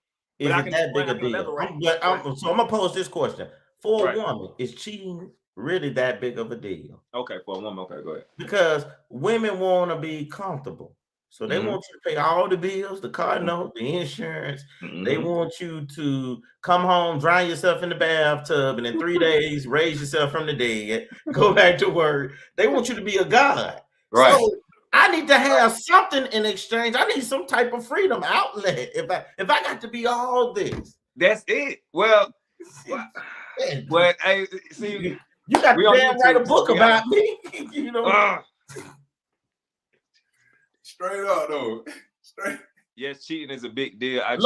that big a deal? So I'm gonna pose this question: for a woman, is cheating really that big of a deal? Okay, for a woman. Okay, go ahead. Because women want to be comfortable. So they want you to pay all the bills, the car note, the insurance. They want you to come home, drown yourself in the bathtub, and in 3 days, raise yourself from the dead, go back to work. They want you to be a god. Right. So I need to have something in exchange. I need some type of freedom outlet. If I got to be all this. That's it. Well, hey, see, you got to write a book about me. You know. Straight up, though. Yes, cheating is a big deal. I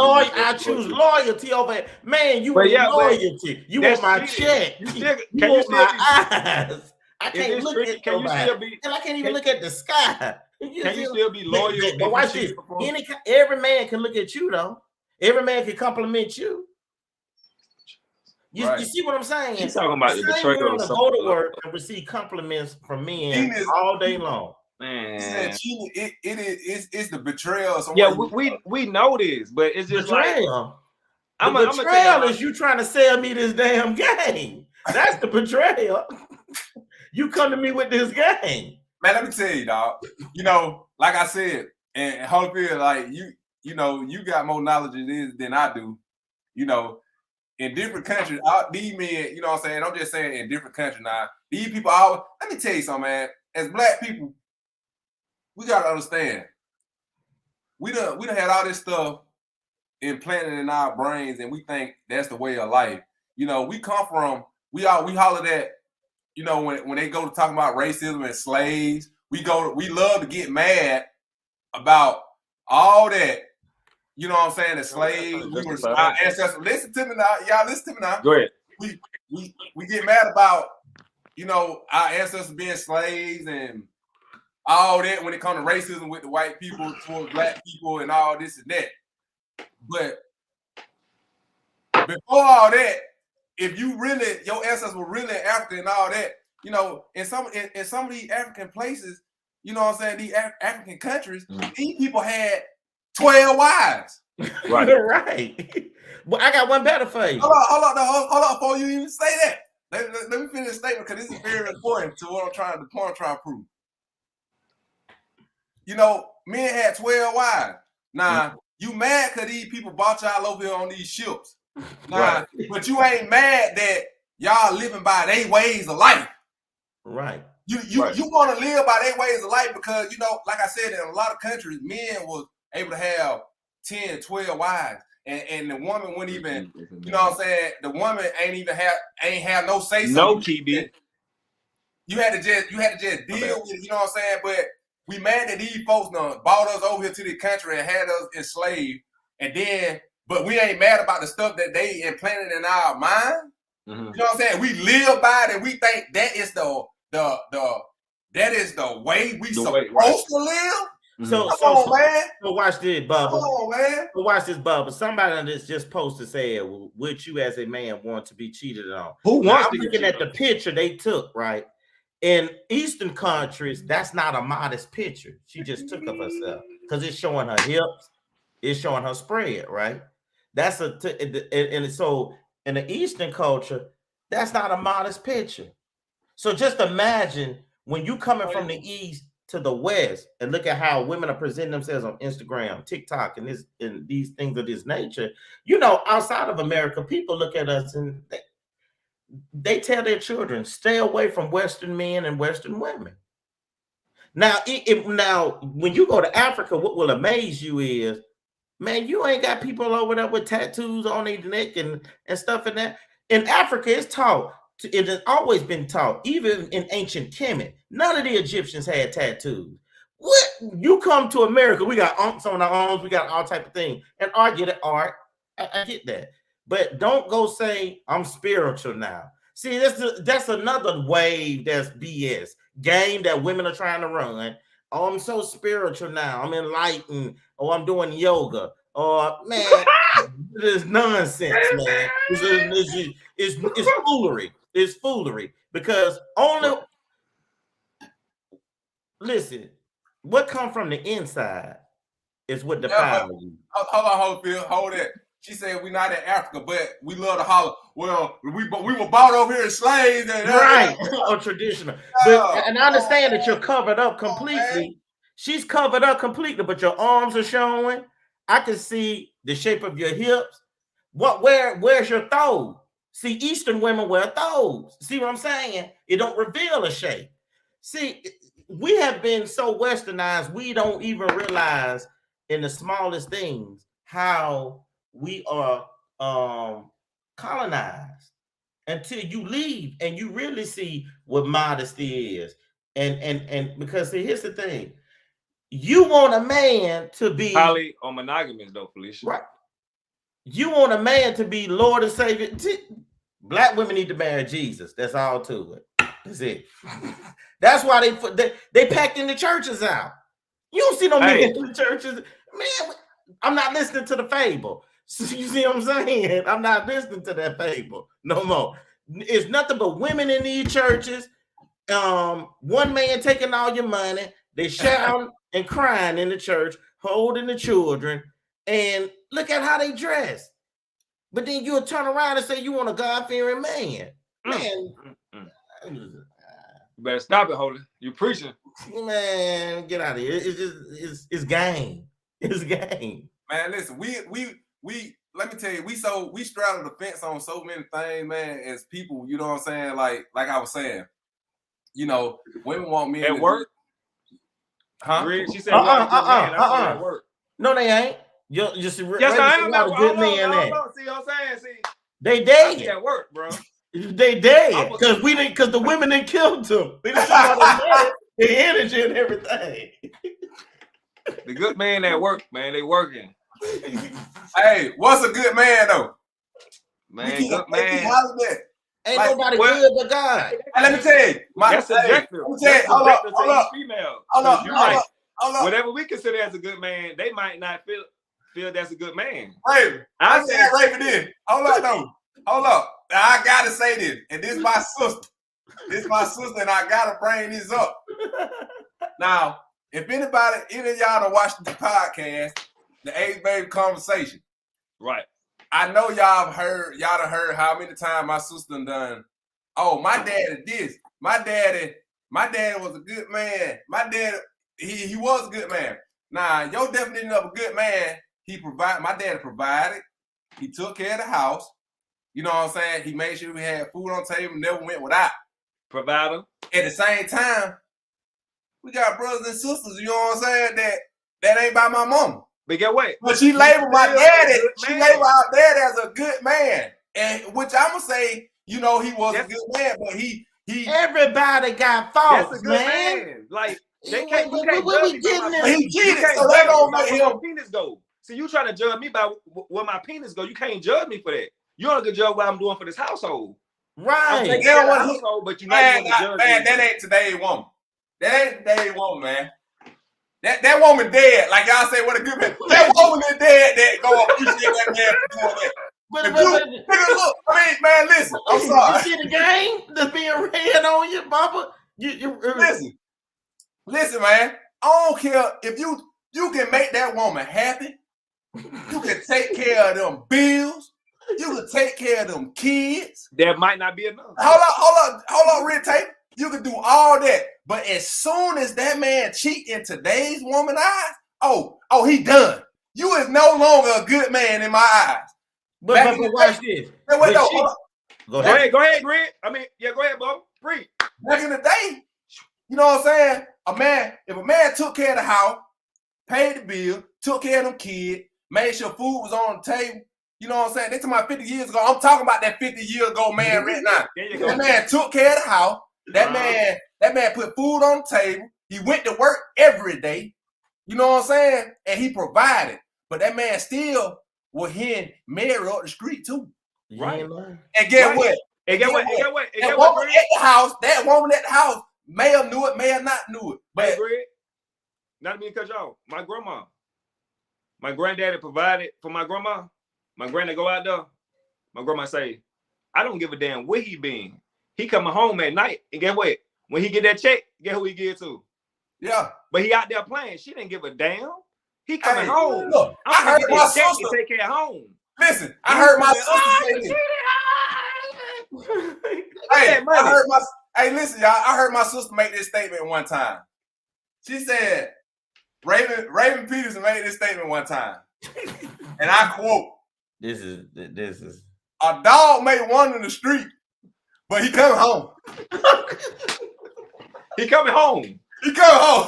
choose loyalty over it. Man, you want loyalty. You want my check. You want my eyes. I can't look at nobody. And I can't even look at the sky. Can you still be loyal? But watch this. Every man can look at you, though. Every man can compliment you. You see what I'm saying? He's talking about the betrayal. Go to work and receive compliments from men all day long. Man, it's the betrayal. Yeah, we know this, but it's just betrayal. Like betrayal is you trying to sell me this damn game. That's the betrayal. You come to me with this game. Man, let me tell you, dog. You know, like I said, And Holyfield, like you know, you got more knowledge of this than I do. You know, in different countries, these men, you know what I'm saying? I'm just saying in different countries now, these people always, let me tell you something, man. As black people, we gotta understand. We done had all this stuff implanted in our brains, and we think that's the way of life. You know, we come from, we holler that, you know, when they go to talking about racism and slaves, we love to get mad about all that. You know what I'm saying? The slaves, we were our ancestors. Listen to me now, y'all. Listen to me now. Go ahead. We get mad about, you know, our ancestors being slaves and all that when it comes to racism with the white people towards black people and all this and that. But before all that, if you really, your ancestors were really African and all that, you know, in some of these African places, you know what I'm saying, these African countries, these people had 12 wives. Right. Right. Well, I got one better for you. Hold on, before you even say that. Let me finish the statement because this is very important to what I'm trying to prove. You know, men had 12 wives. Now, you mad because these people bought y'all over here on these ships. Nah, but you ain't mad that y'all living by their ways of life. Right. You want to live by their ways of life because, you know, like I said, in a lot of countries, men was able to have 10, 12 wives. And the woman wouldn't even, you know what I'm saying? The woman ain't have no say so. No, KB. You had to just deal with it, you know what I'm saying? But we mad that these folks done bought us over here to the country and had us enslaved. And then, but we ain't mad about the stuff that they implanted in our mind. Mm-hmm. You know what I'm saying? We live by it and we think that is the way we supposed to live. So watch this, Bubba. Come on, man. So watch this, Bubba. Somebody on this just posted said, would you as a man want to be cheated on? Who wants to looking at the picture they took, right? In Eastern countries, that's not a modest picture. She just took of herself because it's showing her hips, it's showing her spread, right? That's and so in the Eastern culture, that's not a modest picture. So just imagine when you coming from the East to the West and look at how women are presenting themselves on Instagram, TikTok, and these things of this nature. You know, outside of America, people look at us and they tell their children, stay away from Western men and Western women. Now, when you go to Africa, what will amaze you is, man, you ain't got people over there with tattoos on their neck and stuff in that. In Africa, it's taught. It has always been taught, even in ancient Kemet. None of the Egyptians had tattoos. What? You come to America, we got umps on our arms, we got all type of things. And I get it, art. I get that. But don't go say, I'm spiritual now. See, that's another wave that's BS. Game that women are trying to run. Oh, I'm so spiritual now. I'm enlightened. Oh, I'm doing yoga. Oh, man, it's nonsense, man. It's foolery. It's foolery because listen, what comes from the inside is what defiles you. Hold on, hold it. She said we're not in Africa, but we love to holler. Well, we were bought over here as slaves, and right, or traditional. And I understand that you're covered up completely. She's covered up completely, but your arms are showing. I can see the shape of your hips. Where's your throw? See, Eastern women wear those. See what I'm saying? It don't reveal a shape. See, we have been so westernized, we don't even realize in the smallest things how we are colonized until you leave and you really see what modesty is. And because see, here's the thing. You want a man to be poly or monogamous though, Felicia. Right. You want a man to be Lord and Savior. Black women need to marry Jesus. That's all to it. That's it. That's why they packed in the churches out. You don't see no men in the churches. Man, I'm not listening to the fable. You see what I'm saying? I'm not listening to that fable no more. It's nothing but women in these churches. One man taking all your money. They shouting and crying in the church, holding the children, and look at how they dress. But then you'll turn around and say you want a God-fearing man. Man. You better stop it, Holy. You preaching. Man, get out of here. It's just it's game. It's game. Man, listen, we let me tell you, we straddle the fence on so many things, man, as people, you know what I'm saying? Like I was saying, you know, women want men at work. Huh? She said, at work. No, they ain't. Yes, I am. Good men there. See what I'm saying? See, they dead at work, bro. They dead because the women didn't kill them. They didn't kill the energy and everything. The good man at work, man, they working. Hey, what's a good man though? Man, good man. Ain't like, nobody good but God. Hey, let me tell you, that's subjective. Hold up. Whatever we consider as a good man, they might not feel that's a good man. Raven, I said Raven did. Hold up. Now, I gotta say this, and this is my sister. And I gotta bring this up. Now, if any of y'all don't watch the podcast, the Ace Baby Conversation, right? I know y'all done heard how many times my sister done. Oh, my daddy this. My daddy was a good man. My daddy, he was a good man. Now, your definition of a good man, my daddy provided. He took care of the house. You know what I'm saying? He made sure we had food on the table, never went without. Provider. At the same time, we got brothers and sisters, you know what I'm saying, that ain't by my mama. But get what? But she labeled my daddy, our daddy as a good man. And which I'm gonna say, you know, he was a good man, but he everybody got faults. That's a good man. Like they can't we getting this. He cheated, so they gonna make him penis go. See, you trying to judge me by where my penis go. You can't judge me for that. You don't get judge what I'm doing for this household. Right. But you know you want to judge me. That ain't today's woman. That ain't today's woman, man. That woman dead. Like y'all say, what a good man. That woman is dead that go appreciate that man for doing that. But look, I mean, man, listen. I'm sorry. You see the game that's being ran on you, Bubba? Listen, man. I don't care if you can make that woman happy. You can take care of them bills. You can take care of them kids. That might not be enough. Hold up, Red Tape. You can do all that. But as soon as that man cheat in today's woman eyes, oh, he done. You is no longer a good man in my eyes. But watch this. Go ahead, Greg. I mean, yeah, go ahead, Bo. Free. Back in the day, you know what I'm saying? If a man took care of the house, paid the bill, took care of them kids, made sure food was on the table, you know what I'm saying? They talking about 50 years ago. I'm talking about that 50 years ago man right now. That man took care of the house. That man put food on the table. He went to work every day. You know what I'm saying? And he provided. But that man still was hearing Mary up the street too. Right. And get what? That woman at the house may have knew it, may have not knew it. But not to mean to cut y'all. My granddaddy provided for my grandma. My granddad go out there. My grandma say, I don't give a damn where he been. He coming home at night, and guess what? When he get that check, guess who he give to? Yeah. But he out there playing. She didn't give a damn. He coming home. Look, I heard my sister take care of home. Listen, I heard my sister say this. Hey, listen, y'all. I heard my sister make this statement one time. She said, Raven Peterson made this statement one time, and I quote: "This is a dog may wander in the street, but he coming home. He coming home. He coming home.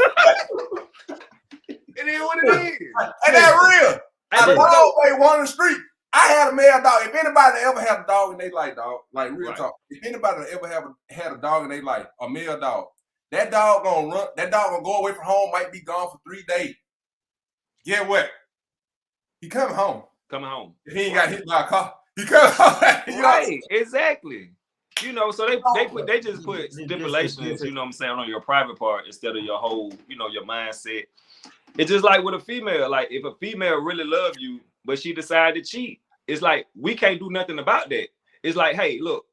It is what it is. And that's real. A dog may wander in the street. I had a male dog. If anybody ever had a dog and they like dog, like real talk. If anybody ever had a dog and they like a male dog, that dog gonna run. That dog gonna go away from home. Might be gone for 3 days. Get what? He coming home. Coming home. If he ain't got hit by a car, he coming home. Right. Exactly. You know, so they just put stipulations, you know what I'm saying, on your private part instead of your whole, you know, your mindset. It's just like with a female. Like if a female really love you, but she decided to cheat, it's like we can't do nothing about that. It's like, hey, look,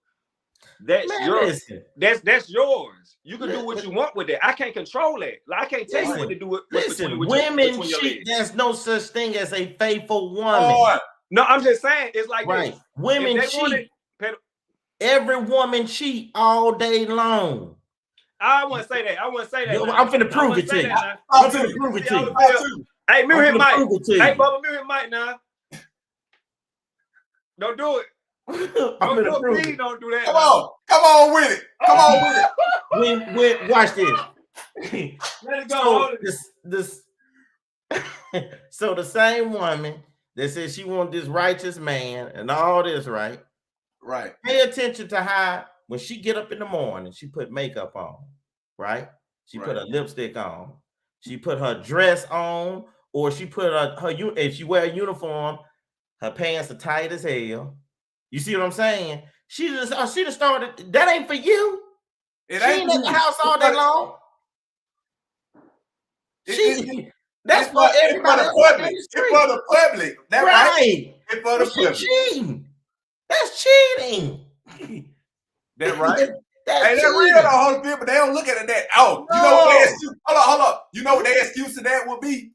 that's yours. That's yours. You can do what you want with it. I can't control that. Like I can't tell you what to do with. Listen, women cheat. There's no such thing as a faithful woman. No, I'm just saying it's like this. Women cheat. Every woman cheat all day long. I wouldn't say that. I wouldn't say that. Yo, I'm finna prove it to you. I'm finna prove it to you. Hey, mute him, Mike. Hey, Bubba, Bubba, mute him, Mike. Now, don't do it. I'm finna prove it. Don't do that. Come on with it. Come on with it. When watch this. Let it go. So the same woman that said she wanted this righteous man and all this, right? Right. Pay attention to how when she get up in the morning, she put makeup on, right? She put her lipstick on. She put her dress on, or she put her if she wear a uniform, her pants are tight as hell. You see what I'm saying? She just started. That ain't for you. She ain't in the house all day long. That's for everybody. It's for the public. That's right. It's for the public. Cheating. That's cheating. That's right. That's real the whole thing, but they don't look at it that. Oh, you know what they excuse? Hold up. You know what their excuse to that would be?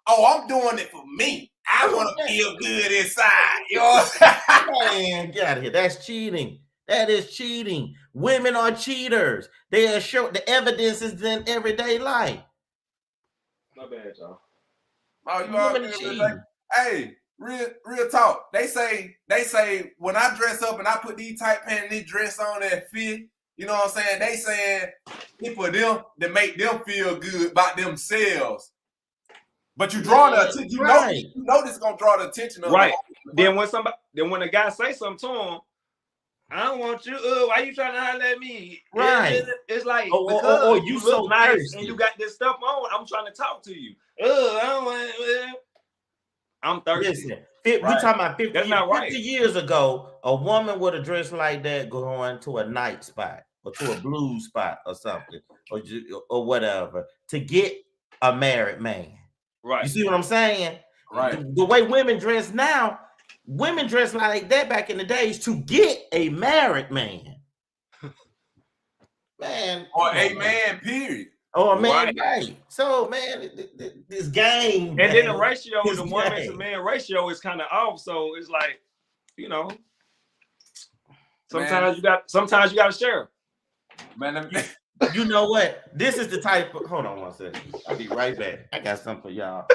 Oh, I'm doing it for me. I want to feel good inside. You know what I'm saying? Man, get out of here. That's cheating. That is cheating. Women are cheaters. They are show the evidence is in everyday life. My bad, y'all. Oh, you know, hey, real talk. They say when I dress up and I put these tight pants and this dress on that fit, you know what I'm saying? They saying it for them to make them feel good about themselves. But you draw the attention. You know this is gonna draw the attention of Then when a guy say something to him, I don't want you. Why you trying to holler at me? Right. It's like because you look so nice thirsty. And you got this stuff on. I'm trying to talk to you. I don't want. I'm thirsty. Listen, we talking about 50, That's not right. 50 years ago, a woman would have dressed like that going to a night spot or to a blues spot or something or whatever to get a married man. Right. You see what I'm saying? Right. The way women dress now, women dress like that back in the days to get a married man. Man. Or a man, period. Or a man, right. So, man, this game. And then the ratio, the woman to man ratio is kind of off. So it's like, you know, sometimes you got to share. Man, you know what? This is the type of, hold on one second. I'll be right back. I got something for y'all.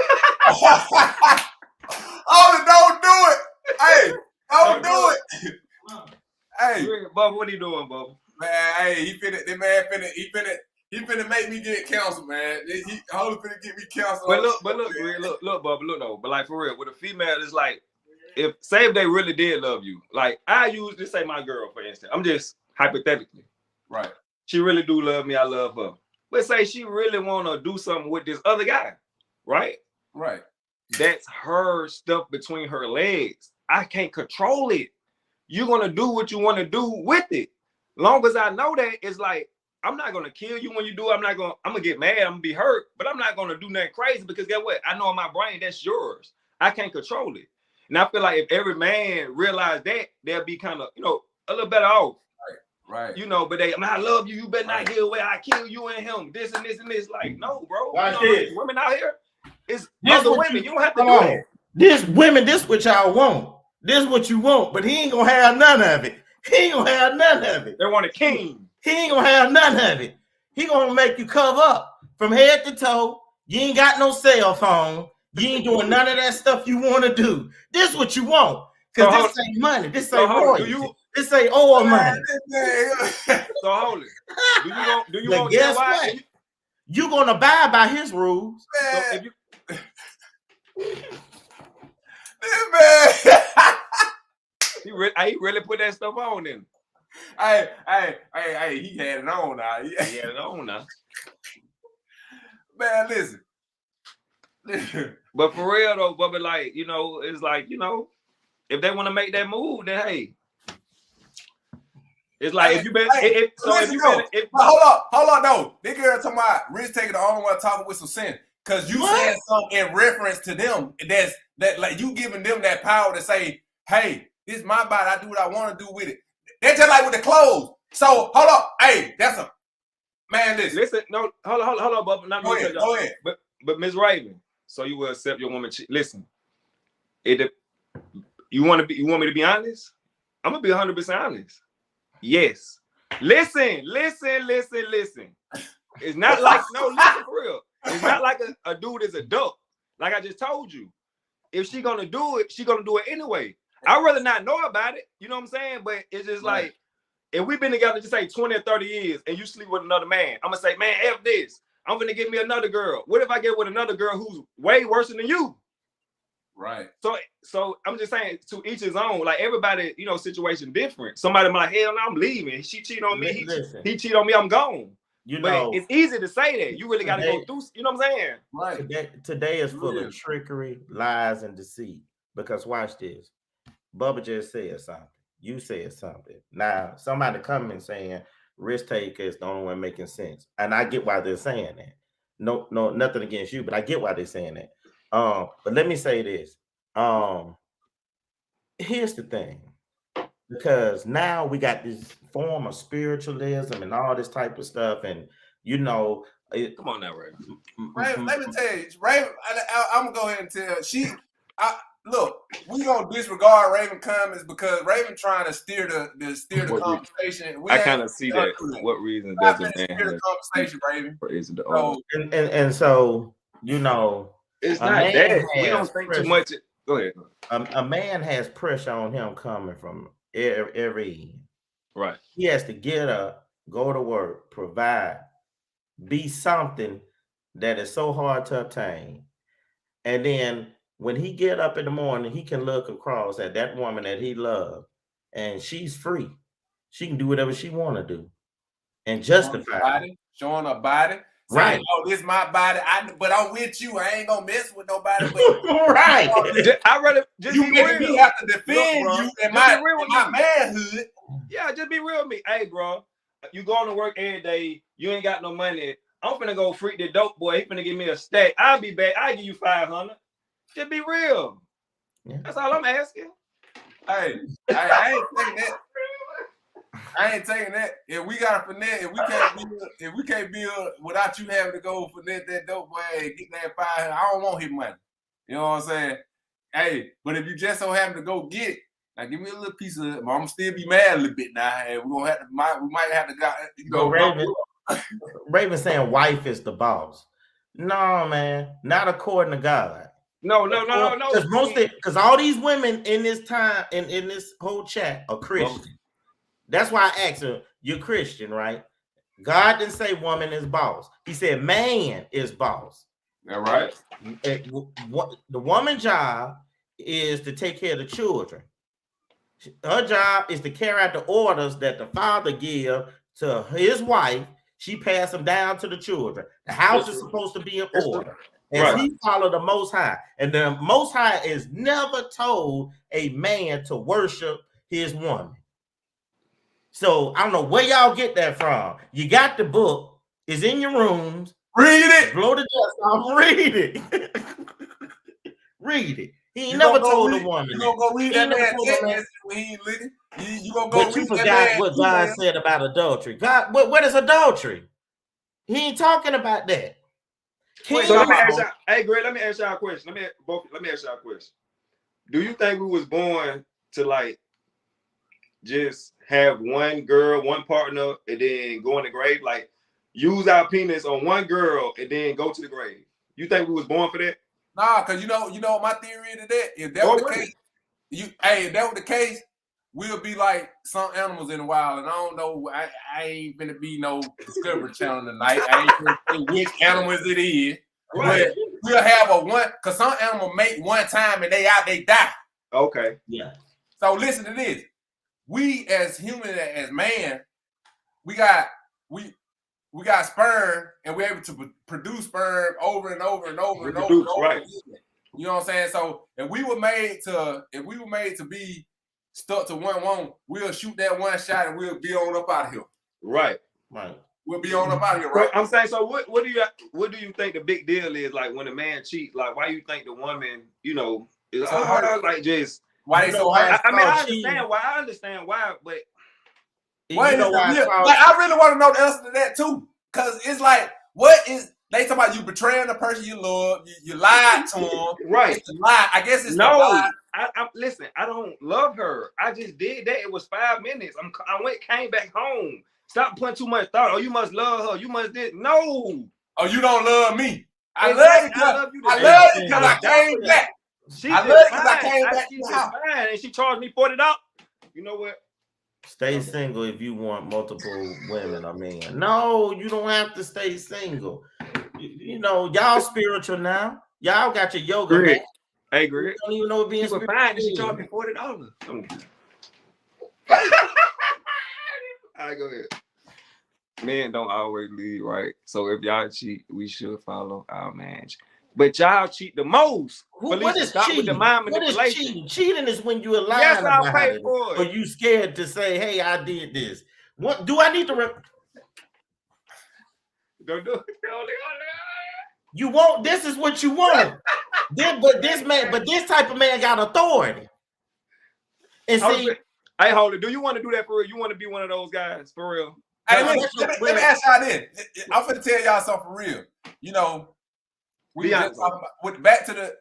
Oh, don't do it. Hey, don't do it. Hey, Bubba, what are you doing, Bubba? Man, hey, he finna make me get counseled, man. He finna get me counseled. But look, Bubba, look though. But like for real, with a female, it's like if say if they really did love you, like I use this say my girl, for instance. I'm just hypothetically. Right. She really do love me, I love her. But say she really wanna do something with this other guy, right? Right. That's her stuff between her legs. I can't control it. You're gonna do what you want to do with it. Long as I know that, it's like I'm not gonna kill you when you do. I'm gonna get mad. I'm gonna be hurt, but I'm not gonna do nothing crazy because guess what? I know in my brain that's yours. I can't control it. And I feel like if every man realized that, they'll be kind of, you know, a little better off. Right. You know, but I love you. You better not hear where I kill you and him. This and this and this. Like, no, bro. Watch you know, this. Women out here, it's other women. You don't have to do that. This women, this what y'all want. This what you want, but he ain't gonna have none of it. He ain't gonna have none of it. They want a king. He ain't gonna have none of it. He gonna make you cover up from head to toe. You ain't got no cell phone. You ain't doing none of that stuff you want to do. This what you want. Because this ain't money. This ain't royalty. This ain't oil money. So hold it. Do you want to guess what? You gonna abide by his rules. Man. So if you Man. he really put that stuff on him. Hey, he had it on now. He had it on now. Man, listen. But for real though, Bubba, like, you know, it's like, you know, if they want to make that move, then hey. It's like if you been hold up, no. This girl talking about Rich taking the only one talking with some sense. Cause you saying something in reference to them that like you giving them that power to say, hey, this is my body, I do what I want to do with it. They're just like with the clothes. So hold up, hey, that's a man. Listen, no, hold on, Bubba. Go ahead. But Ms. Raven, so you will accept your woman? Listen, you want me to be honest? I'm gonna be 100% honest. Yes. Listen. It's not like no, listen for real. It's not like a dude is a duck. Like I just told you, if she gonna do it, she gonna do it anyway. I'd rather not know about it. You know what I'm saying? But it's just like if we've been together, just say 20 or 30 years, and you sleep with another man, I'm gonna say, man, F this. I'm gonna get me another girl. What if I get with another girl who's way worse than you? Right. So I'm just saying, to each his own. Like everybody, you know, situation different. Somebody might, hell no, I'm leaving. She cheat on me. He cheat on me. I'm gone. You but know, it's easy to say that. You really got to go through. You know what I'm saying? Right. Today is full of trickery, lies, and deceit. Because watch this. Bubba just said something. You said something. Now somebody coming saying risk taker is the only one making sense, and I get why they're saying that. No, nothing against you, but I get why they're saying that. But let me say this. Here's the thing, because now we got this form of spiritualism and all this type of stuff, and you know, come on now, Raven. Raven, let me tell you, Raven. I'm gonna go ahead and tell look, we gonna disregard Raven comments because Raven trying to steer the conversation. I kind of see that. What reason does the man steer the conversation, Raven? And so you know, it's not that we don't think pressure. Too much. Go ahead. A man has pressure on him coming from every end. Right. He has to get up, go to work, provide, be something that is so hard to obtain, and then when he get up in the morning, he can look across at that woman that he loved, and she's free. She can do whatever she want to do, and justify showing her body. Right. Saying, oh, this is my body. But I'm with you. I ain't gonna mess with nobody. But right. I rather just you be real. Me have to defend you and my manhood. Yeah, just be real with me. Hey, bro, you going to work every day. You ain't got no money. I'm finna go freak the dope boy. He finna give me a stack. I'll be back. I'll give you 500. Just be real. Yeah. That's all I'm asking. Hey, I ain't saying that. I ain't taking that. If we got a finesse, if we can't build without you having to go finesse that dope boy and get that 500, I don't want his money. You know what I'm saying? Hey, but if you just so happen to go get it, now give me a little piece of it. I'm gonna still be mad a little bit now, and we might have to go. Raven saying wife is the boss. No, man, not according to God. No. Because all these women in this time in this whole chat are Christian. That's why I asked her, you're Christian, right? God didn't say woman is boss. He said man is boss. That right. The woman's job is to take care of the children. Her job is to carry out the orders that the father give to his wife. She pass them down to the children. The house is supposed to be in order. And he followed the Most High. And the Most High is never told a man to worship his woman. So I don't know where y'all get that from. You got the book. It's in your rooms. Read it. Blow the dust off. Read it. Read it. He ain't never told a woman. You gonna go read that man when he ain't living. You gonna go read that. But you forgot what God said about adultery. God, what is adultery? He ain't talking about that. So let me ask y'all, hey Greg, let me ask y'all a question. Let me ask y'all a question. Do you think we was born to like just have one girl, one partner, and then go in the grave? Like use our penis on one girl and then go to the grave. You think we was born for that? Nah, because you know my theory to that. If that was the case, if that was the case, we'll be like some animals in the wild. And I don't know, I ain't gonna be no Discovery Channel tonight. I ain't gonna say which animals it is. Right. But we'll have a one, because some animals mate one time and they die. Okay. Yeah. So listen to this. We as human, as man, we got sperm, and we're able to produce sperm over and over and over and over. Right. You know what I'm saying? So if we were made to be stuck to one woman, we'll shoot that one shot and we'll be on up out of here. Right. We'll be on up out of here, right? So I'm saying, so what do you think the big deal is? Like when a man cheats, like why you think the woman, you know, is so hard, like just why they so hard? I mean, I understand why, but I really want to know the answer to that too. Cause it's like, what is they talking about? You betraying the person you love, you lied to them, right? It's a lie. I guess it's no. lie. Listen, I don't love her. I just did that. It was 5 minutes. I came back home. Stop putting too much thought. Oh, you must love her. You must this. No. Oh, you don't love me. I Exactly. love you because I came back. She I just love you because I fine. came back She to the just house. fine, and she charged me $40. You know what? Stay single if you want multiple women or men. No, you don't have to stay single. You know, y'all spiritual now. Y'all got your yoga. Greg. mat. Hey, Greg. You don't even know what being She was spiritual fine, and she is. charged me $40. All right, go ahead. Men don't always lead right. So if y'all cheat, we should follow our man. But y'all cheat the most. What is Stop with the cheating? mind What is manipulation. cheating? Cheating is when you lie Yes, I'll about pay it, for it. or you scared to say, "Hey, I did this." What do I need to? Don't do it. You want this is what you want. But this type of man got authority. And see, Hey, hold it. Do you want to do that for real? You want to be one of those guys for real? Hey, No, listen, let me ask y'all this. I'm finna tell y'all something for real. You know, we just talking about back to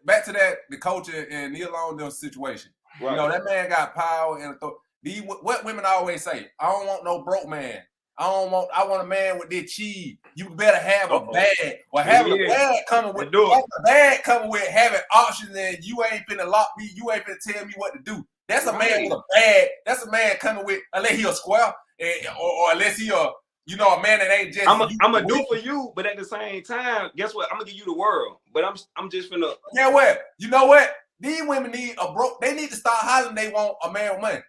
the coach and Neil Long them situation. Right. You know, that man got power and authority. What women always say, I don't want no broke man. I want a man with this cheese. You better have a bag. Or having a bag coming with having options, and you ain't finna lock me, you ain't finna tell me what to do. That's a man with a bag. That's a man coming with, unless he a square, or unless he a man that ain't just. I'm gonna do for you, but at the same time, guess what? I'm gonna give you the world, but I'm just finna. Yeah, what? You know what? These women need a broke. They need to start hollering. They want a man with money.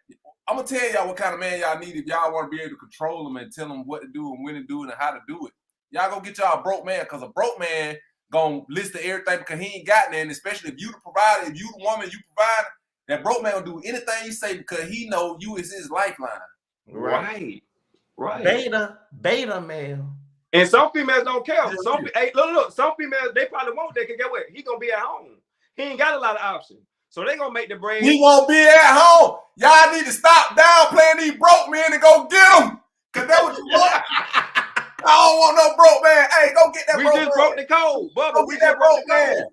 I'm gonna tell y'all what kind of man y'all need if y'all want to be able to control them and tell them what to do and when to do it and how to do it. Y'all go get y'all a broke man, because a broke man gonna listen to everything because he ain't got nothing. Especially if you the provider, if you the woman, you provide. That broke man will do anything you say because he know you is his lifeline. Right. Beta male. And some females don't care. Look. Some females, they probably won't. They can get what? He gonna be at home. He ain't got a lot of options. So they gonna make the brain. He won't be at home. Y'all need to stop downplaying these broke men and go get them. Because that's what you want. I don't want no broke man. Hey, go get that broke man. We just broke the code. Bubba, go get that broke man.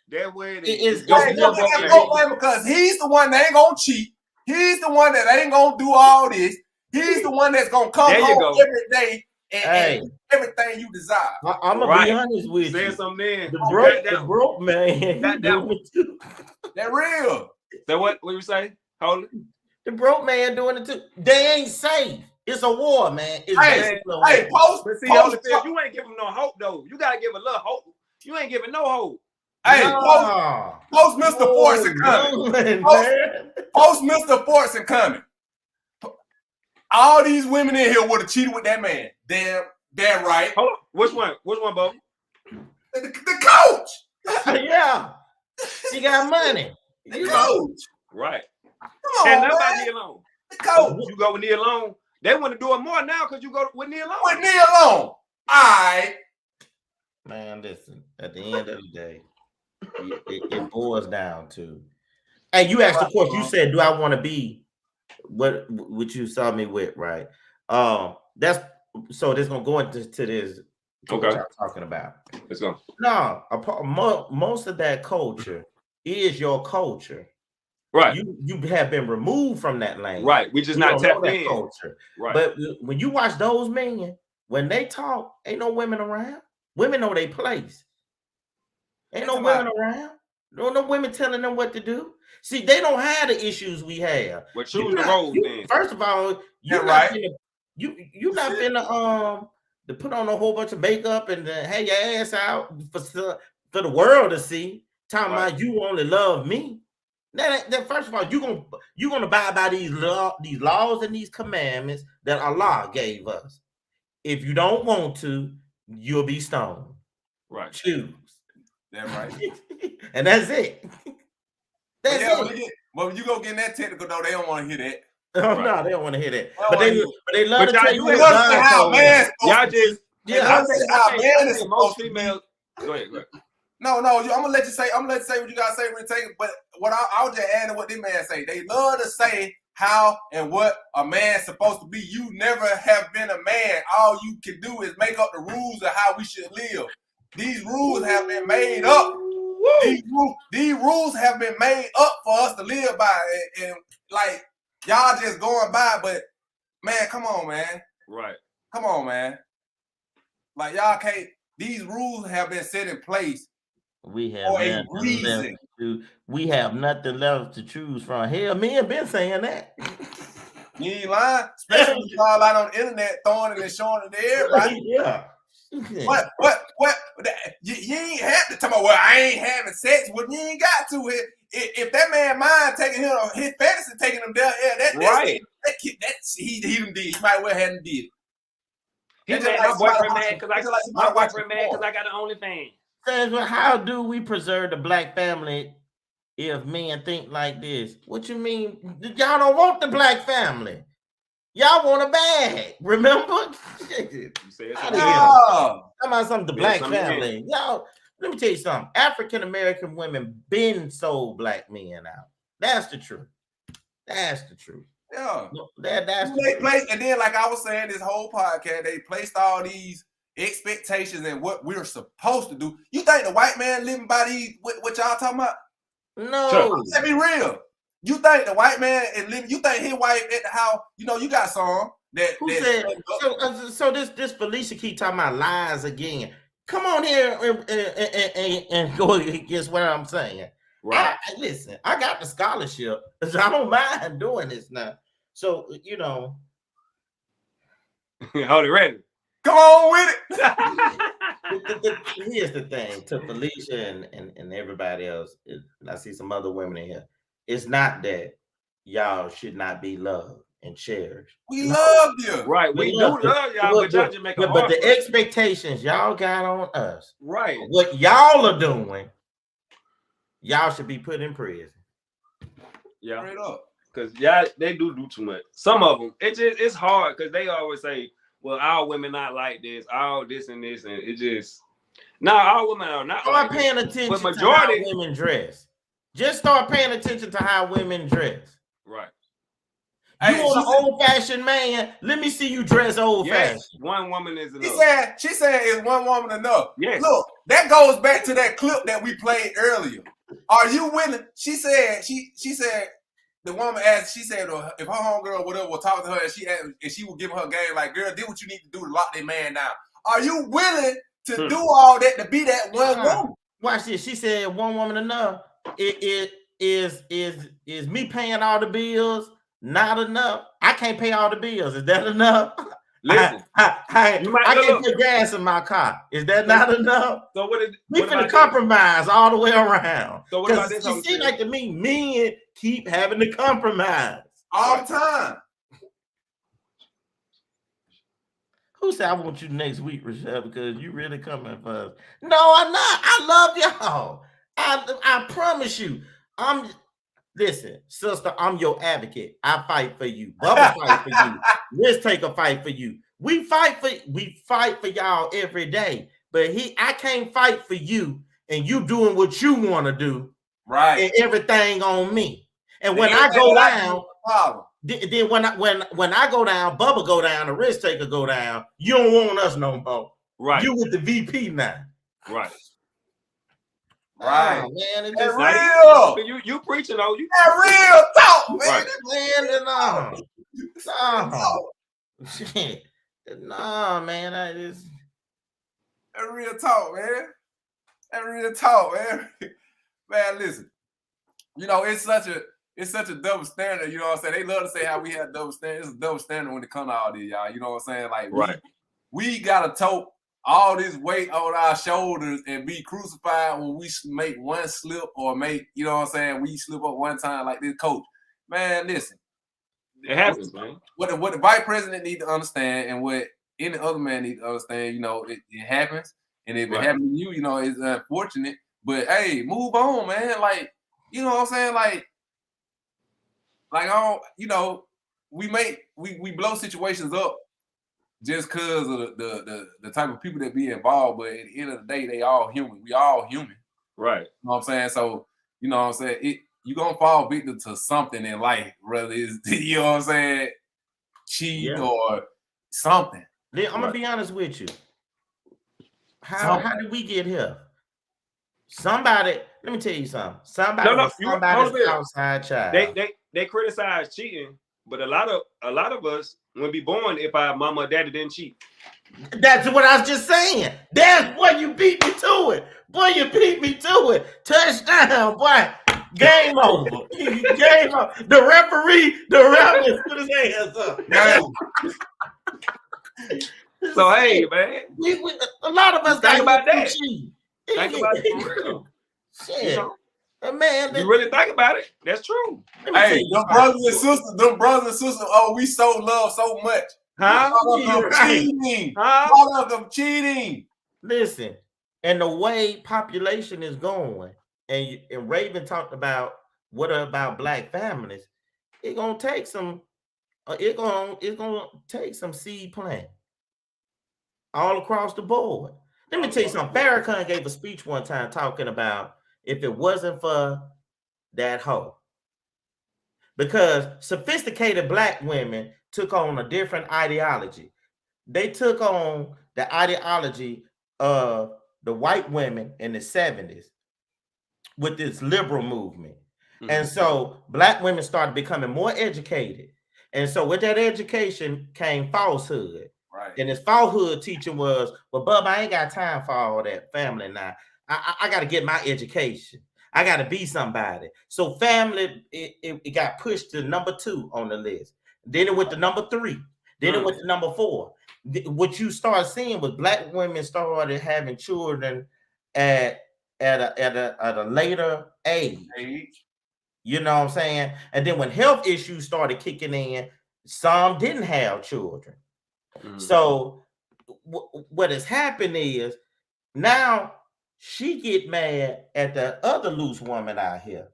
That way it is. Go get that broke man because he's the one that ain't going to cheat. He's the one that ain't going to do all this. He's the one that's going to come home every day and everything you desire. I'm going to be honest with you. Something then. The broke man. That real. So what you say? Hold it. The broke man doing it too. They ain't safe. It's a war, man. It's post. You ain't giving no hope though. You gotta give a little hope. You ain't giving no hope. Hey, post Mr. Fortson coming. Post Mr. Fortson coming. All these women in here would have cheated with that man. Damn right. Hold on. Which one? Which one, Bo? The coach. Yeah. She got money. The coach. Right. Come and on, nobody man. Neil Long. The coach. You go with Neil Long. They want to do it more now because you go with Neil Long. With Neil Long. All right. Man, listen. At the end of the day, it boils down to. Hey, you asked the question. You said, "Do I want to be what you saw me with?" Right. That's so. This gonna go into this. Okay. What I'm talking about. Let's go. No, most of that culture is your culture. Right. You have been removed from that lane. Right. We just not tapped in. Culture. Right. But when you watch those men, when they talk, ain't no women around. Women know their place. Ain't no women around. No women telling them what to do. See, they don't have the issues we have. But choose the roles then. First of all, you're not finna to put on a whole bunch of makeup and hang your ass out for the world to see. Talking about you only love me. Then first of all, you're gonna abide by these laws and these commandments that Allah gave us. If you don't want to, you'll be stoned. Right. Choose. That's right. And that's it. That's it. Well, when you go get that technical though, they don't want to hear that. Oh, no, they don't want to hear that. But they love to tell you how man. Y'all just most females. Go ahead. No, I'm gonna let you say what you gotta say when you take it. But what I'll just add to what this man say. They love to say how and what a man's supposed to be. You never have been a man. All you can do is make up the rules of how we should live. These rules have been made up. These rules have been made up for us to live by, and like y'all just going by. But man, come on, man. Right. Come on, man. Like y'all can't. These rules have been set in place. We have for a nothing left reason. to. We have nothing left to choose from. Hell, me have been saying that. You ain't lying, especially when you all out on the internet throwing it and showing it to everybody. Yeah. What? You ain't have to talk about, well, I ain't having sex. Well, you ain't got to it. If that man mind taking him, his fantasy taking him down, Right. He done did. He might well hadn't did it. He That's mad, just my like boyfriend somebody mad because watching- my boyfriend mad because I got an OnlyFans. Says, well, how do we preserve the black family if men think like this? What you mean? Y'all don't want the black family. Y'all want a bag. Remember? You said Outta something here. else. Oh, Talking about something, the Yeah, black something family. Y'all, let me tell you something. African American women been sold black men out. That's the truth. That's the truth. yeah. That's the They truth. placed, and then, like I was saying, this whole podcast, they placed all these expectations and what we're supposed to do. You think the white man living by these what y'all talking about? No. Let's be real. You think the white man is living? You think his wife at the house? You know, you got some that. Who that said so? This Felicia keep talking about lies again. Come on here and go against what I'm saying. Right. Listen, I got the scholarship, so I don't mind doing this now. So you know, Hold it ready. Come on with it. here's the thing to Felicia and everybody else. And I see some other women in here. It's not that y'all should not be loved and cherished. We love you. Right. We do love y'all, but y'all just make it but hard. the expectations y'all got on us, Right. what y'all are doing, y'all should be put in prison. Yeah. Straight up. Because y'all, they do too much. Some of them, it's hard because they always say, well, our women not like this, all this and this, and it just all women are not Start like this. paying attention But to majority- how women dress. Just start paying attention to how women dress. Right. You Hey, want an she said- old-fashioned man? Let me see you dress old-fashioned. Yes, one woman is She enough. said, is one woman enough? Yes. Look, that goes back to that clip that we played earlier. Are you willing? She said, she said, the woman asked, she said, if her homegirl or whatever will talk to her and she would give her game, like, girl, do what you need to do to lock that man down. Are you willing to do all that to be that one woman? Watch this. She said, "One woman enough." It is me paying all the bills not enough? I can't pay all the bills. Is that enough? Listen, I you might can't look. put gas in my car. Is that not enough? So what is We what finna about this? compromise all the way around. So what about this? It seems like to me, men keep having to compromise. All the time. Who said I want you next week, Rochelle? Because you really coming for us. No, I'm not. I love y'all. I promise you. Listen, sister, I'm your advocate. I fight for you. Bubba fight for you. Let's take a fight for you. We fight for y'all every day. But I can't fight for you and you doing what you want to do. Right. And everything on me. And when I go down, then when I go down, Bubba go down, the risk taker go down. You don't want us no more. Right. You with the VP now. Right. Right. Oh, man, it's That's just real. You preaching though. You That real talk, man. Right. Man, shit. No, man, That real talk, man. That real talk, man. Man, listen. You know, it's such a double standard. You know what I'm saying? They love to say how we have double standard. It's a double standard when it comes to all this, y'all. You know what I'm saying? Like, Right. we gotta tote all this weight on our shoulders and be crucified when we make one slip or make, you know what I'm saying, we slip up one time like this coach. Man, listen. It happens, man. What the vice president need to understand and what any other man need to understand, you know, it happens. And if it happens to you, you know, it's unfortunate. But hey, move on, man. Like, you know what I'm saying? Like I don't, you know, we blow situations up just because of the type of people that be involved. But at the end of the day, they all human. We all human. Right. You know what I'm saying? So, you know what I'm saying? You're going to fall victim to something in life, whether it's, you know what I'm saying, cheat or something. I'm going to be honest with you. How did we get here? Somebody, let me tell you something. Somebody's outside child. They criticize cheating, but a lot of us wouldn't be born if our mama or daddy didn't cheat. That's what I was just saying. That's what you beat me to it. Boy, you beat me to it. Touchdown, boy. Game over. Game over. The referee put his hands up. So hey, man, a lot of us think about that. Cheat. Think about it for real. Shit. You know, man, you really think about it. That's true. Hey, them brothers and sisters, oh, we so love so much. Huh? Cheating. Huh? All of them cheating. Listen, and the way population is going, and Raven talked about what about black families, it's gonna take some seed plant all across the board. Let me tell you something. Farrakhan gave a speech one time talking about if it wasn't for that hoe. Because sophisticated black women took on a different ideology. They took on the ideology of the white women in the 70s with this liberal movement. Mm-hmm. And so black women started becoming more educated. And so with that education came falsehood. Right. And his falsehood teaching was, well, Bub, I ain't got time for all that family now. I got to get my education. I got to be somebody. So family, it got pushed to number 2 on the list. Then it went to number 3. Then it went to number 4. What you start seeing was black women started having children at a later age. You know what I'm saying? And then when health issues started kicking in, some didn't have children. Mm-hmm. So what has happened is now she get mad at the other loose woman out here.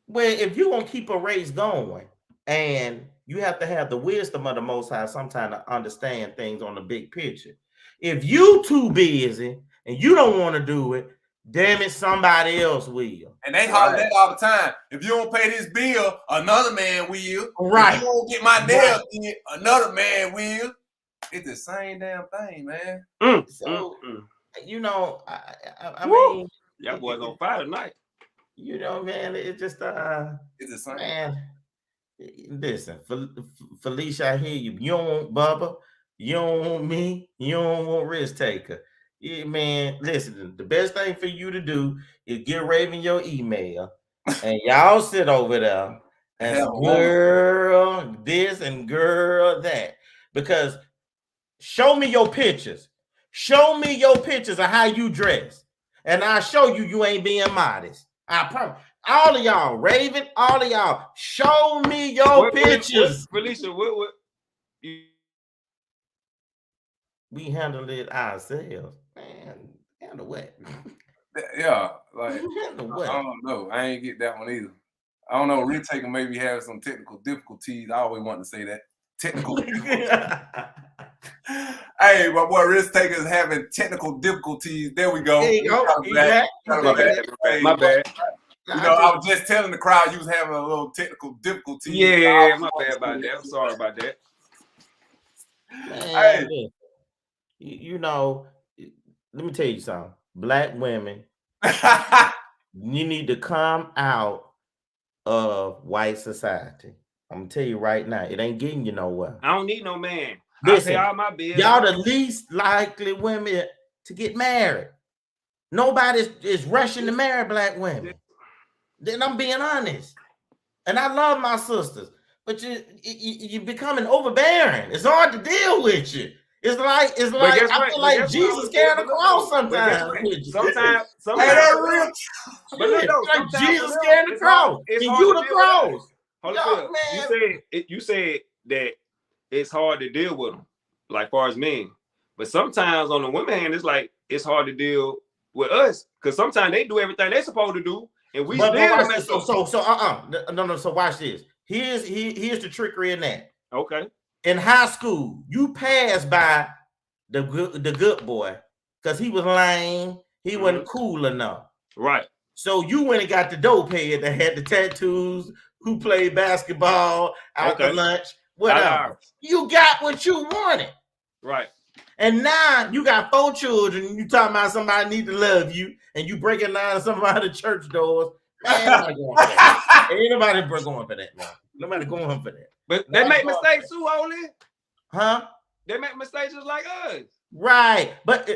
Well, if you want to keep a race going, and you have to have the wisdom of the Most High sometimes to understand things on the big picture. If you too busy and you don't want to do it, damn it, somebody else will. And they holler that all the time. If you don't pay this bill, another man will. Right. If you don't get my nails in, another man will. It's the same damn thing, man. You know, I mean, y'all boys on fire tonight. You know, man, it's just it's the same. Man, listen, Felicia, I hear you. You don't want Bubba, you don't want me, you don't want Risk Taker. Yeah, man, listen, the best thing for you to do is get Raven your email and y'all sit over there and girl this and girl that. Because show me your pictures. Show me your pictures of how you dress. And I'll show you ain't being modest. I promise. All of y'all, Raven, all of y'all, show me your pictures. Felicia, what? We handle it ourselves. Man, handle what? Yeah, like, handle what? I don't know. I ain't get that one either. I don't know. Risk Taker maybe have some technical difficulties. I always want to say that. Technical difficulties. Hey, my boy Risk Taker is having technical difficulties. There we go. There you go. My bad. You know, I was just telling the crowd you was having a little technical difficulty. Yeah, my bad about that. I'm sorry about that. Man, hey. You know, let me tell you something. Black women, you need to come out of white society. I'm gonna tell you right now, it ain't getting you nowhere. I don't need no man. Listen, I pay all my bills. Y'all the least likely women to get married. Nobody is rushing to marry black women. Then I'm being honest. And I love my sisters, but you're becoming overbearing. It's hard to deal with you. It's like I feel like Jesus carrying the cross sometimes. Sometimes real. But like Jesus carrying the cross. And you the cross. You said that it's hard to deal with them, like far as men. But sometimes on the women hand, it's like it's hard to deal with us because sometimes they do everything they're supposed to do, and we still mess up. So watch this. Here's the trickery in that. Okay. In high school, you passed by the good boy because he was lame. He wasn't cool enough. Right. So you went and got the dope head that had the tattoos, who played basketball out the lunch, whatever. You got what you wanted. Right. And now you got 4 children, and you talking about somebody need to love you, and you breaking down some of the church doors. Man, ain't nobody going for that, man. Nobody going for that. But they make mistakes too, Oli. Huh? They make mistakes just like us. Right. But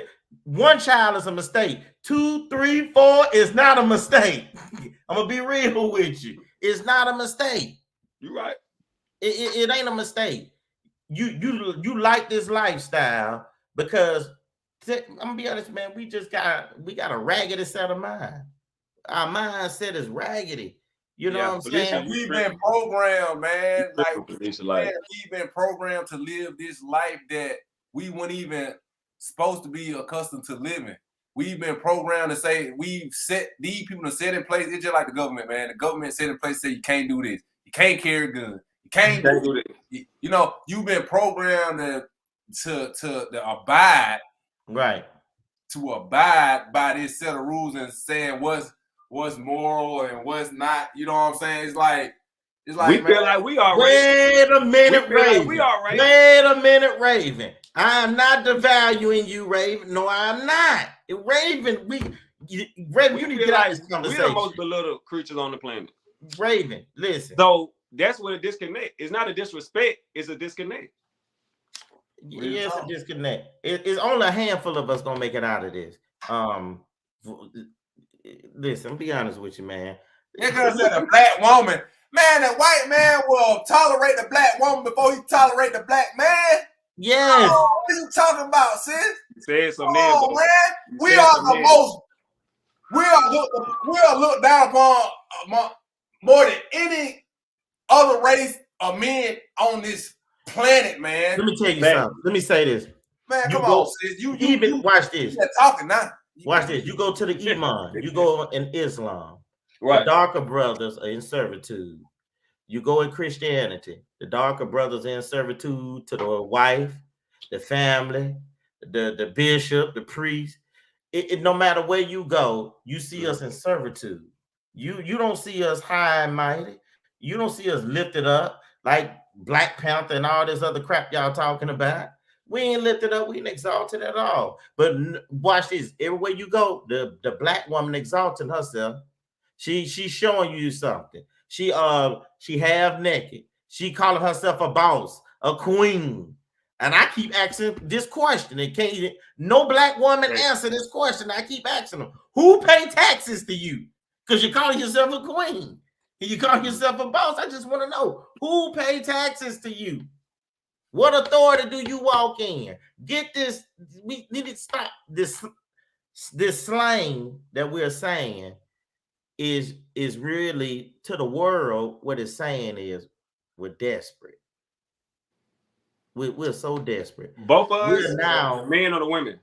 one child is a mistake. 2, 3, 4 is not a mistake. I'm gonna be real with you. It's not a mistake. You right. It ain't a mistake. You like this lifestyle because I'm gonna be honest, man. We got a raggedy set of mind. Our mindset is raggedy. You know what I'm saying? We've been programmed, man. Like like we've been programmed to live this life that we weren't even supposed to be accustomed to living. We've been programmed to say we've set these people to set in place. It's just like the government, man. The government set in place say you can't do this, you can't carry a gun, you can't do this. You know, you've been programmed to abide, right? To abide by this set of rules and saying what's moral and what's not. You know what I'm saying? It's like we feel like we are. Wait a minute, Raven. Like we are right. Wait a minute, Raven. I am not devaluing you, Raven. No, I'm not. Raven, Raven, you need to get out of this conversation. We're the most belittled creatures on the planet. Raven, listen. So that's what a disconnect. It's not a disrespect. It's a disconnect. Yeah, it's a disconnect. It's only a handful of us gonna make it out of this. Listen, be honest with you, man. Because a black woman, man, that white man will tolerate the black woman before he tolerate the black man. Yes. Oh, what are you talking about, sis? Said some man. We are the most. We are looked down upon more than any other race of men on this planet, man. Let me tell you something. Let me say this. Man, come on, sis. You watch this. You're talking now. Watch this. You go to the Iman. You go in Islam. Right. The darker brothers are in servitude. You go in Christianity. The darker brothers are in servitude to the wife, the family, the bishop, the priest. No matter where you go, you see us in servitude. You don't see us high and mighty. You don't see us lifted up like Black Panther and all this other crap y'all talking about. We ain't lifted up, we ain't exalted at all. But watch this. Everywhere you go, the black woman exalting herself. She's showing you something. She half naked. She calling herself a boss, a queen. And I keep asking this question. And no black woman answer this question. I keep asking them, who pay taxes to you? Because you're calling yourself a queen. And you call yourself a boss. I just want to know, who pay taxes to you? What authority do you walk in? Get this. We need to stop this slang that we're saying is really to the world. What it's saying is we're desperate. We're so desperate. Both of us now, men or the women.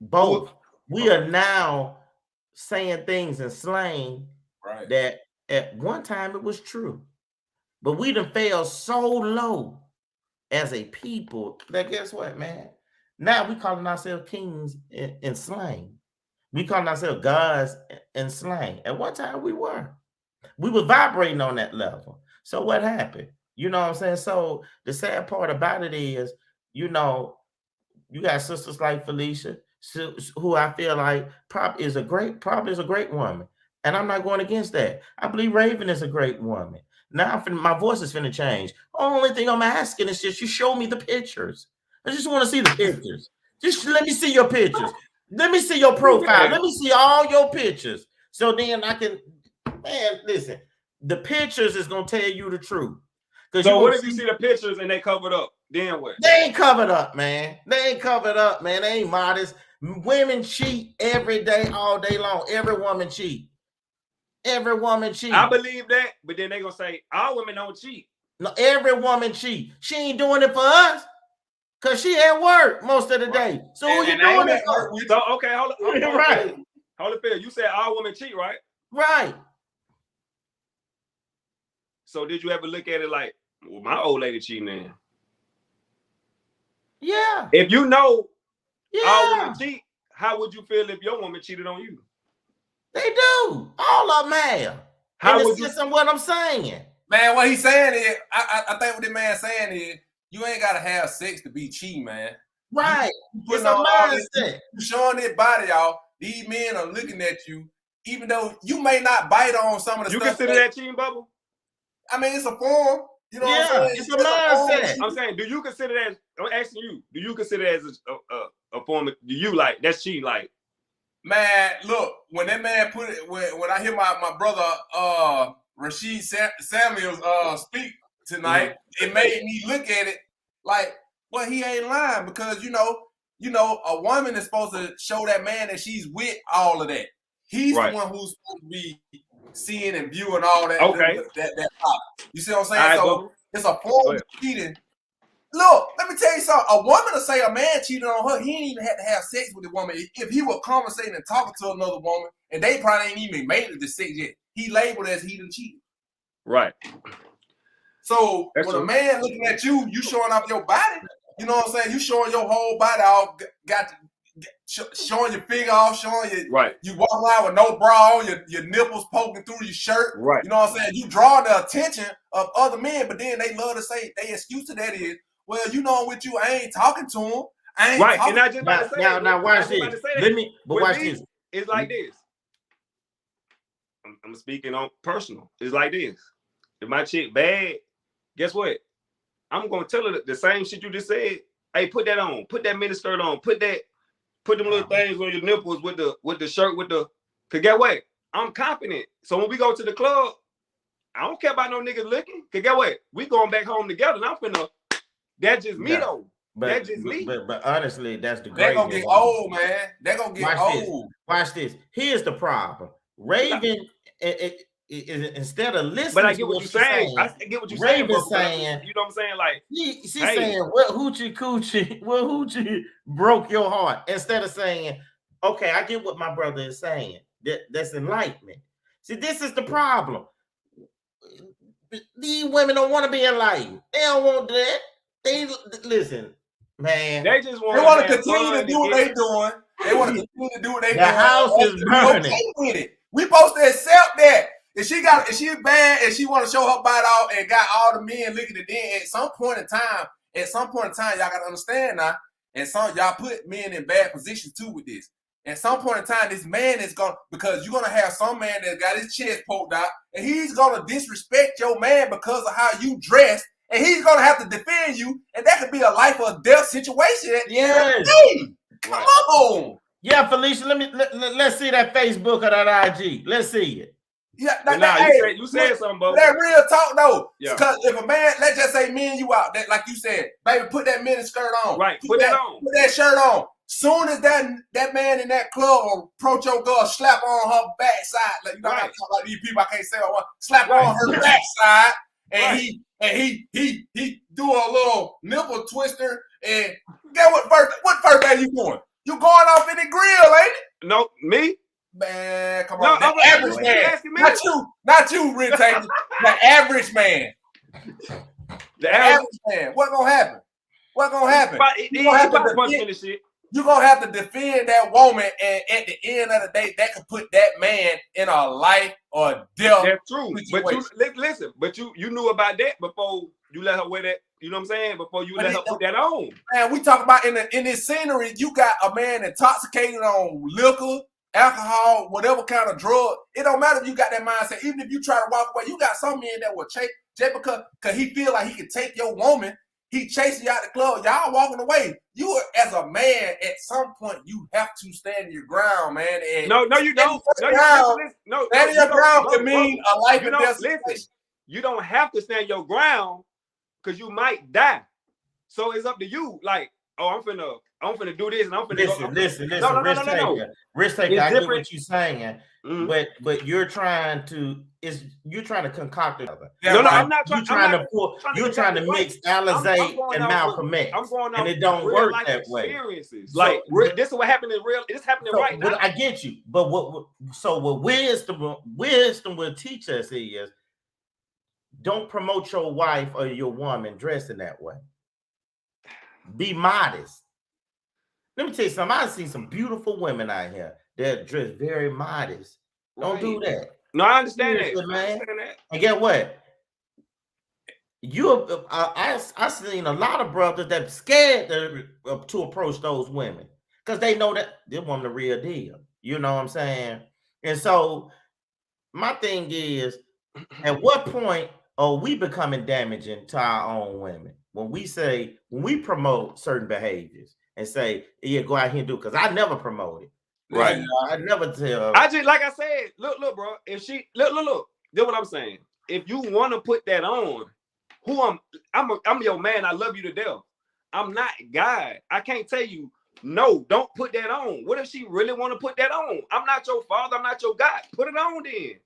Both. We are now saying things in slang that at one time it was true, but we done fell so low as a people that guess what, man? Now we calling ourselves kings in slang. We calling ourselves gods in slang. At one time we were vibrating on that level. So what happened? You know what I'm saying? So the sad part about it is, you know, you got sisters like Felicia, who I feel like probably is a great woman. And I'm not going against that. I believe Raven is a great woman. Now my voice is finna change. Only thing I'm asking is just you show me the pictures. I just want to see the pictures. Just let me see your pictures. Let me see your profile. Let me see all your pictures. So then I can, man, listen, the pictures is gonna tell you the truth. So what if you see the pictures and they covered up? Then what? They ain't covered up, man. They ain't covered up, man. They ain't modest. Women cheat every day, all day long. Every woman cheat. Every woman cheat. I believe that, but then they gonna say all women don't cheat. No, every woman cheat. She ain't doing it for us because she at work most of the day. So who you doing it for? So okay, hold on. Right. Hold it, Phil. You said all women cheat, right? Right. So did you ever look at it like, well, my old lady cheating in? Yeah. If you know all women cheat, how would you feel if your woman cheated on you? They do. All of them have. How would you? What I'm saying, man, what he's saying is, I think what this man's saying is, you ain't gotta have sex to be cheating, man. Right. It's a mindset. You showing this body, y'all. These men are looking at you, even though you may not bite on some of the stuff. You consider that cheating, Bubba? I mean, it's a form. You know what I'm saying? It's a mindset. I'm saying, do you consider that? I'm asking you. Do you consider that as a form of? Do you like that's cheating? Like, man, look, when that man put it, when I hear my brother Rashid Samuels speak tonight, it made me look at it like, well, he ain't lying, because you know, a woman is supposed to show that man that she's with all of that. He's the one who's supposed to be seeing and viewing all that. Okay. That you see what I'm saying? Right, so it's a form of cheating. Look, let me tell you something. A woman to say a man cheated on her, he ain't even had to have sex with the woman. If he was conversating and talking to another woman, and they probably ain't even made it to sex yet, he labeled as he done cheated. Right. So when a man looking at you, you showing off your body. You know what I'm saying? You showing your whole body off, showing your figure off, showing your You walk around with no bra on, your nipples poking through your shirt. Right. You know what I'm saying? You draw the attention of other men, but then they love to say their excuse to that is, well, you know, with you, I ain't talking to him. I ain't right. And I just about to say now watch this. Watch this. It's like this. I'm speaking on personal. It's like this. If my chick bad, guess what? I'm gonna tell her the same shit you just said. Hey, put that on. Put that mini skirt on. Put them little things on your nipples with the shirt with the. Cause get what? I'm confident. So when we go to the club, I don't care about no niggas looking. Cause get what? We going back home together, and I'm finna. That's just me though. That's just me. But honestly, that's the. They're gonna get old, man. They're gonna get old. Watch this. Here's the problem. Raven. Instead of listening, but I get what you're saying. I get what you're saying. Raven saying, you know what I'm saying? Like she's saying, "What hoochie coochie? What hoochie broke your heart?" Instead of saying, "Okay, I get what my brother is saying. That's enlightenment." See, this is the problem. These women don't want to be enlightened. They don't want that. They listen, man. They just want. They want to continue to do what they're doing. They want to continue to do what they're doing. The house is burning. We supposed to accept that. If she bad and she want to show her body off and got all the men looking at them, at some point in time, y'all gotta understand now. And y'all put men in bad positions too with this. At some point in time, this man is gonna, because you're gonna have some man that got his chest poked out, and he's gonna disrespect your man because of how you dress, and he's gonna have to defend you, and that could be a life or death situation at the end of the day. Come on. Yeah, Felicia, let's see that Facebook or that IG. Let's see it. Yeah, you said something, bro. That real talk though. Yeah. Because if a man, let's just say me and you out, that like you said, baby, put that mini skirt on. Right, put that on. Put that shirt on. Soon as that man in that club or approach your girl, slap on her backside. Like, you know, I gotta talk like these people, I can't say what. Slap on her backside, and he do a little nipple twister. And get what first day you going? You going off in the grill, ain't it? No, me. Man, come on. The average man. Not you, Red Taylor. The average man. The average man. What's gonna happen? What's gonna happen? You're gonna have to defend that woman, and at the end of the day, that could put that man in a life or death. That's true. Situation. But listen, you knew about that before you let her wear that. You know what I'm saying? Before you let her put that on. Man, we talk about in this scenery, you got a man intoxicated on liquor, alcohol, whatever kind of drug. It don't matter if you got that mindset. Even if you try to walk away, you got some men that will chase just because he feel like he can take your woman. He chasing you out the club. Y'all walking away. You as a man, at some point, you have to stand your ground, man. And no, you don't. No, standing your ground can mean a life and death situation. You don't have to stand your ground because you might die. So it's up to you. Like, oh, I'm finna do this, and I'm finna listen. No. Risk taker. I get what you're saying, but you're trying to concoct it. No, I'm not trying. You're trying to mix Alizé and Malcolm X, and it don't work that way. Like this is what happened in real. It's happening right now. I get you, but what wisdom will teach us is, don't promote your wife or your woman dressing that way. Be modest. Let me tell you something. I've seen some beautiful women out here that dress very modest. Don't do that. No, I understand that, man. And get what? I seen a lot of brothers that scared to approach those women because they know that they want the real deal. You know what I'm saying? And so my thing is, at what point or we becoming damaging to our own women when we promote certain behaviors and say, yeah, go out here and do it. Because I never promote it. Right. I never tell. I just, like I said, look, bro. If she look, this what I'm saying. If you want to put that on, I'm your man. I love you to death. I'm not God. I can't tell you, no, don't put that on. What if she really want to put that on? I'm not your father. I'm not your God. Put it on then.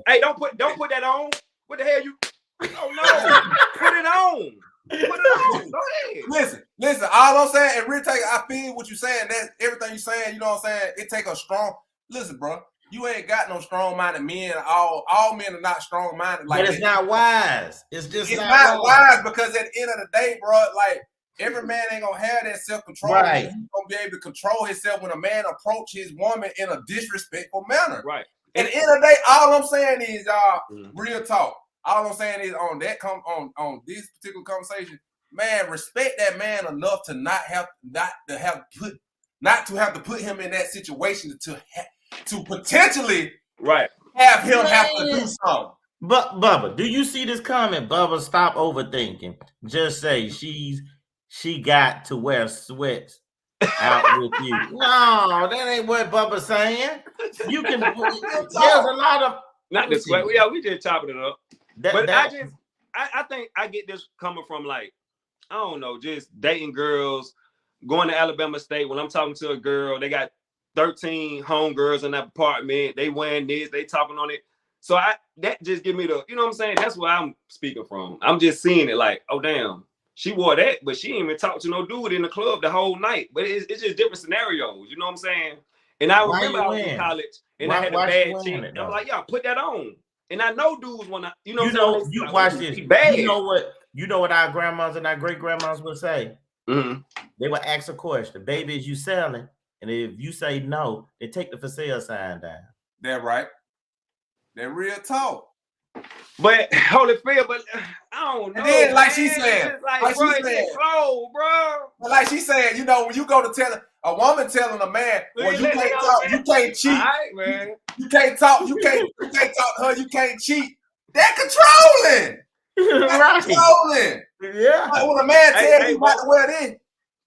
Hey, don't put that on. What the hell you? Oh no, put it on. Put it on. Go ahead. Listen. All I'm saying, and real take, I feel what you're saying. That everything you're saying, you know what I'm saying. It take a strong. Listen, bro. You ain't got no strong-minded men. All men are not strong-minded. Like, but it's not wise. It's just not wise because at the end of the day, bro, like every man ain't gonna have that self-control. Right. He's gonna be able to control himself when a man approach his woman in a disrespectful manner. Right. At the end of the day, all I'm saying is, y'all, real talk. All I'm saying is on this particular conversation, man, respect that man enough to not to have to put him in that situation to potentially have him have to do something. But Bubba, do you see this comment? Bubba, stop overthinking. Just say she got to wear sweats out with you. No, that ain't what Bubba's saying. You can. There's a lot of not the sweat. We just chopping it up. I think I get this coming from, like, I don't know, just dating girls, going to Alabama State. When I'm talking to a girl, they got 13 homegirls in that apartment. They wearing this, they talking on it. So that just give me the, you know what I'm saying? That's where I'm speaking from. I'm just seeing it like, oh damn, she wore that, but she didn't even talk to no dude in the club the whole night. But it's just different scenarios, you know what I'm saying? And I remember I was in college and I had a bad chick. I'm like, yeah, put that on. And I know dudes when you watch this. Bad. You know what our grandmas and our great grandmas would say? Mm-hmm. They would ask a question, baby, is you selling? And if you say no, they take the for sale sign down. That right. That real talk. But Holyfield, but I don't know. And then, like she said, bro. Like she said, you know, when you go to tell a woman telling a man, well, you can't talk, you can't cheat. All right, man. You can't talk, you can't talk to her, you can't cheat. They're controlling. Controlling. Yeah. Like when a man tells you about to wear this,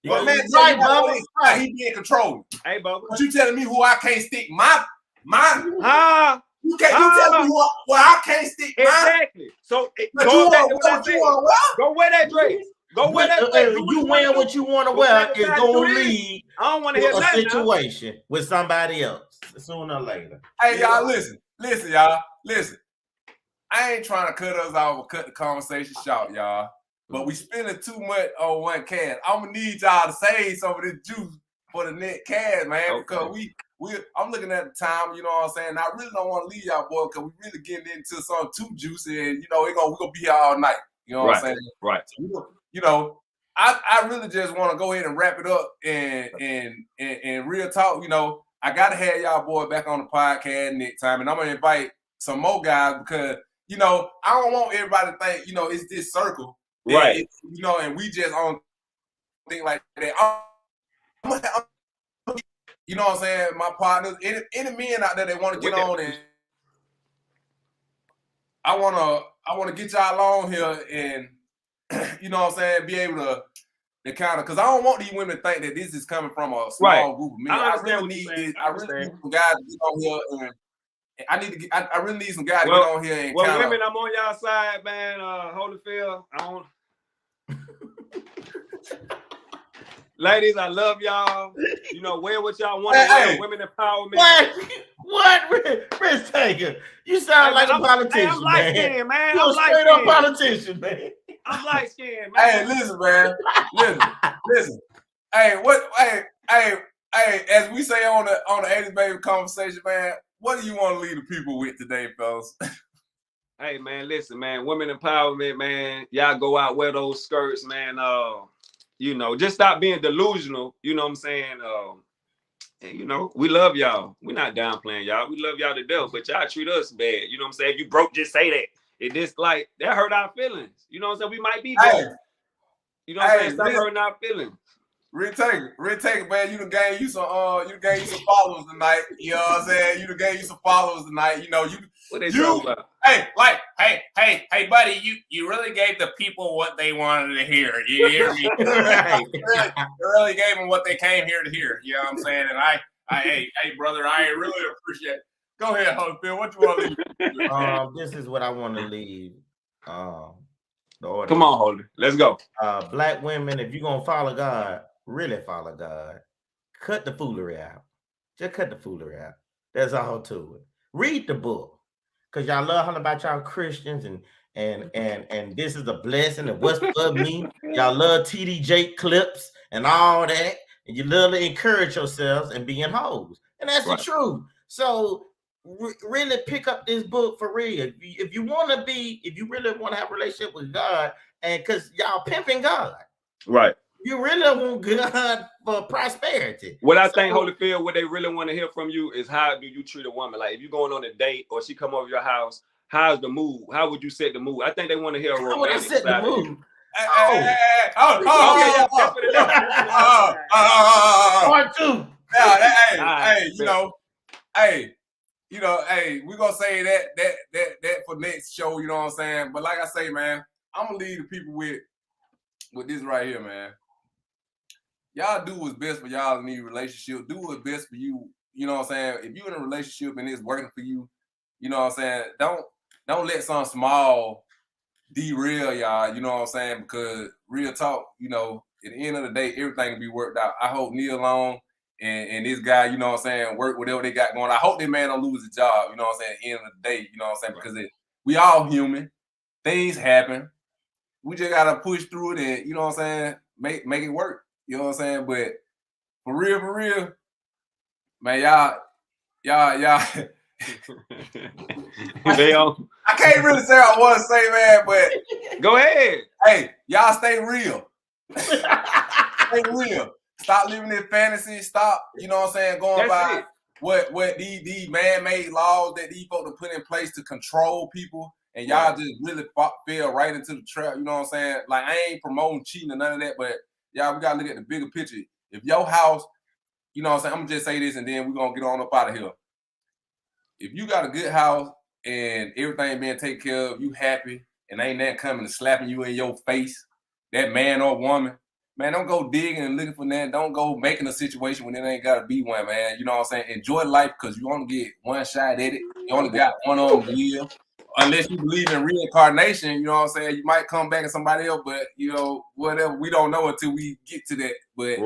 when a man tells you about to wear this, he being controlling. Hey, Bubba. But you telling me who I can't stick my you tell me where I can't stick mine. Exactly. So go wear that dress. Go wear that dress. You wear what you want to wear is gonna lead I don't want to hear a situation with somebody else sooner or later. Hey, y'all, listen, y'all. Listen. I ain't trying to cut us off or cut the conversation short, y'all. But we spending too much on one cash. I'm gonna need y'all to save some of this juice for the net cash, man. Because I'm looking at the time, you know what I'm saying? I really don't want to leave y'all, boy, because we really getting into something too juicy, and we're gonna be here all night. You know what I'm saying? Right. So, I really just want to go ahead and wrap it up and real talk. I gotta have y'all boy back on the podcast next time, and I'm gonna invite some more guys because I don't want everybody to think it's this circle, right? And we just on thing like that. You know what I'm saying? My partners, any men out there that want to get on, and I wanna get y'all on here and you know what I'm saying, be able to kind of, because I don't want these women to think that this is coming from a small group of men. I really need some guys to get on here, and I really need some guys to get on here and kind of. Women, I'm on y'all side, man. Holyfield, I don't. Ladies, I love y'all. Wear what y'all want to wear. Women empowerment. What? Risk taker. You sound like a politician, I'm light-skinned, man. You're a straight-up politician, man. I'm light-skinned, man. Hey, listen, man. Listen. Hey, as we say on the 80s Baby conversation, man, what do you want to leave the people with today, fellas? Hey, man, listen, man. Women empowerment, man. Y'all go out, wear those skirts, man. Just stop being delusional. You know what I'm saying? And, we love y'all. We're not downplaying y'all. We love y'all to death, but y'all treat us bad. You know what I'm saying? If you broke, just say that. It just like that hurt our feelings. You know what I'm saying? We might be broke. You know what I'm saying? Stop hurting our feelings. Rick Taker, man, you done gained you some followers tonight. You know what I'm saying? You done gained you some followers tonight. You know, What they talking about? Hey, buddy, you really gave the people what they wanted to hear. You hear me? Right. You really gave them what they came here to hear. You know what I'm saying? And hey, brother, I really appreciate it. Go ahead, Holyfield. What you want to leave? This is what I want to leave. The audience. Come on, Holy. Let's go. Black women, if you're gonna follow God, really follow God, cut the foolery out. Just cut the foolery out. That's all to it. Read the book. Cause y'all love hearing about y'all Christians and this is a blessing and what's for me. Y'all love TD Jake clips and all that, and you love to encourage yourselves and being hoes. And that's Right. the truth. So really pick up this book for real. If you really want to have a relationship with God, and because y'all pimping God, Right. you really want God for prosperity. What I think, Holyfield, what they really want to hear from you is how do you treat a woman? Like if you're going on a date or she come over your house, how's the mood? How would you set the mood? I think they want to hear a How would I romantic set the side of you. mood? Part two. We're gonna say that for next show, you know what I'm saying? But like I say, man, I'm gonna leave the people with this right here, man. Y'all do what's best for y'all in these relationships. Do what's best for you. You know what I'm saying? If you're in a relationship and it's working for you, you know what I'm saying? Don't let something small derail y'all, you know what I'm saying? Because real talk, you know, at the end of the day, everything will be worked out. I hope Neil Long and this guy, you know what I'm saying, work whatever they got going. I hope that man don't lose his job, you know what I'm saying, at the end of the day, you know what I'm saying? Because we all human. Things happen. We just gotta push through it and, you know what I'm saying, make it work. You know what I'm saying? But for real, man, y'all I can't really say what I want to say, man, but go ahead. Hey, y'all stay real. Stay real. Stop living in fantasy. Stop, you know what I'm saying, going by what these man-made laws that these folks put in place to control people. And y'all just really fell right into the trap, you know what I'm saying? Like, I ain't promoting cheating or none of that, but y'all, we got to look at the bigger picture. If your house, you know what I'm saying, I'm going to just say this and then we're going to get on up out of here. If you got a good house and everything being taken care of, you happy, and ain't that coming and slapping you in your face, that man or woman, man, don't go digging and looking for that. Don't go making a situation when it ain't got to be one, man. You know what I'm saying? Enjoy life because you only get one shot at it. You only got one on the live. Unless you believe in reincarnation, you know what I'm saying? You might come back as somebody else, but, you know, whatever. We don't know until we get to that. But,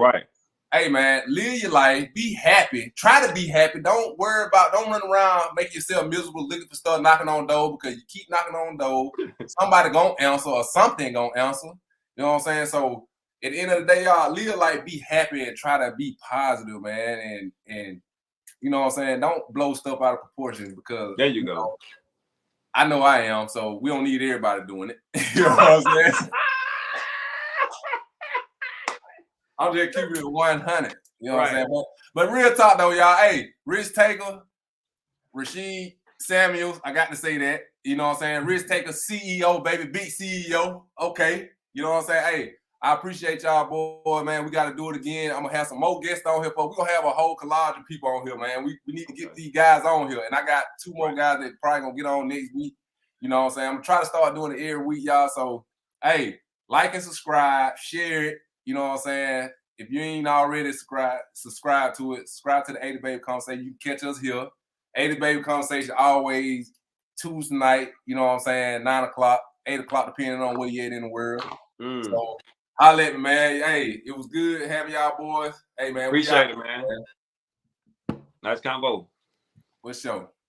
hey, man, live your life. Be happy. Try to be happy. Don't run around, make yourself miserable, looking for stuff, knocking on door because you keep knocking on door. Somebody going to answer or something going to answer. You know what I'm saying? So, at the end of the day, y'all, live your life, be happy, and try to be positive, man. And you know what I'm saying? Don't blow stuff out of proportion because there you go. I know I am, so we don't need everybody doing it. You know what I'm saying? I'm just keeping it 100. You know what I'm saying? But real talk though, y'all. Hey, Risk Taker, Rasheed Samuels, I got to say that. You know what I'm saying? Risk Taker, CEO, baby, big CEO. Okay. You know what I'm saying? Hey, I appreciate y'all, boy, man. We got to do it again. I'm going to have some more guests on here, folks. We're going to have a whole collage of people on here, man. We need to get these guys on here. And I got 2 more guys that probably going to get on next week. You know what I'm saying? I'm going to try to start doing it every week, y'all. So, hey, like and subscribe, share it. You know what I'm saying? If you ain't already subscribe to it. Subscribe to the 80 Baby Conversation. You can catch us here. 80 Baby Conversation always Tuesday night. You know what I'm saying? 9 o'clock, 8 o'clock, depending on where you're at in the world. So, holla at me, man. Hey, it was good having y'all boys. Hey, man. Appreciate it, man. Nice combo. What's show?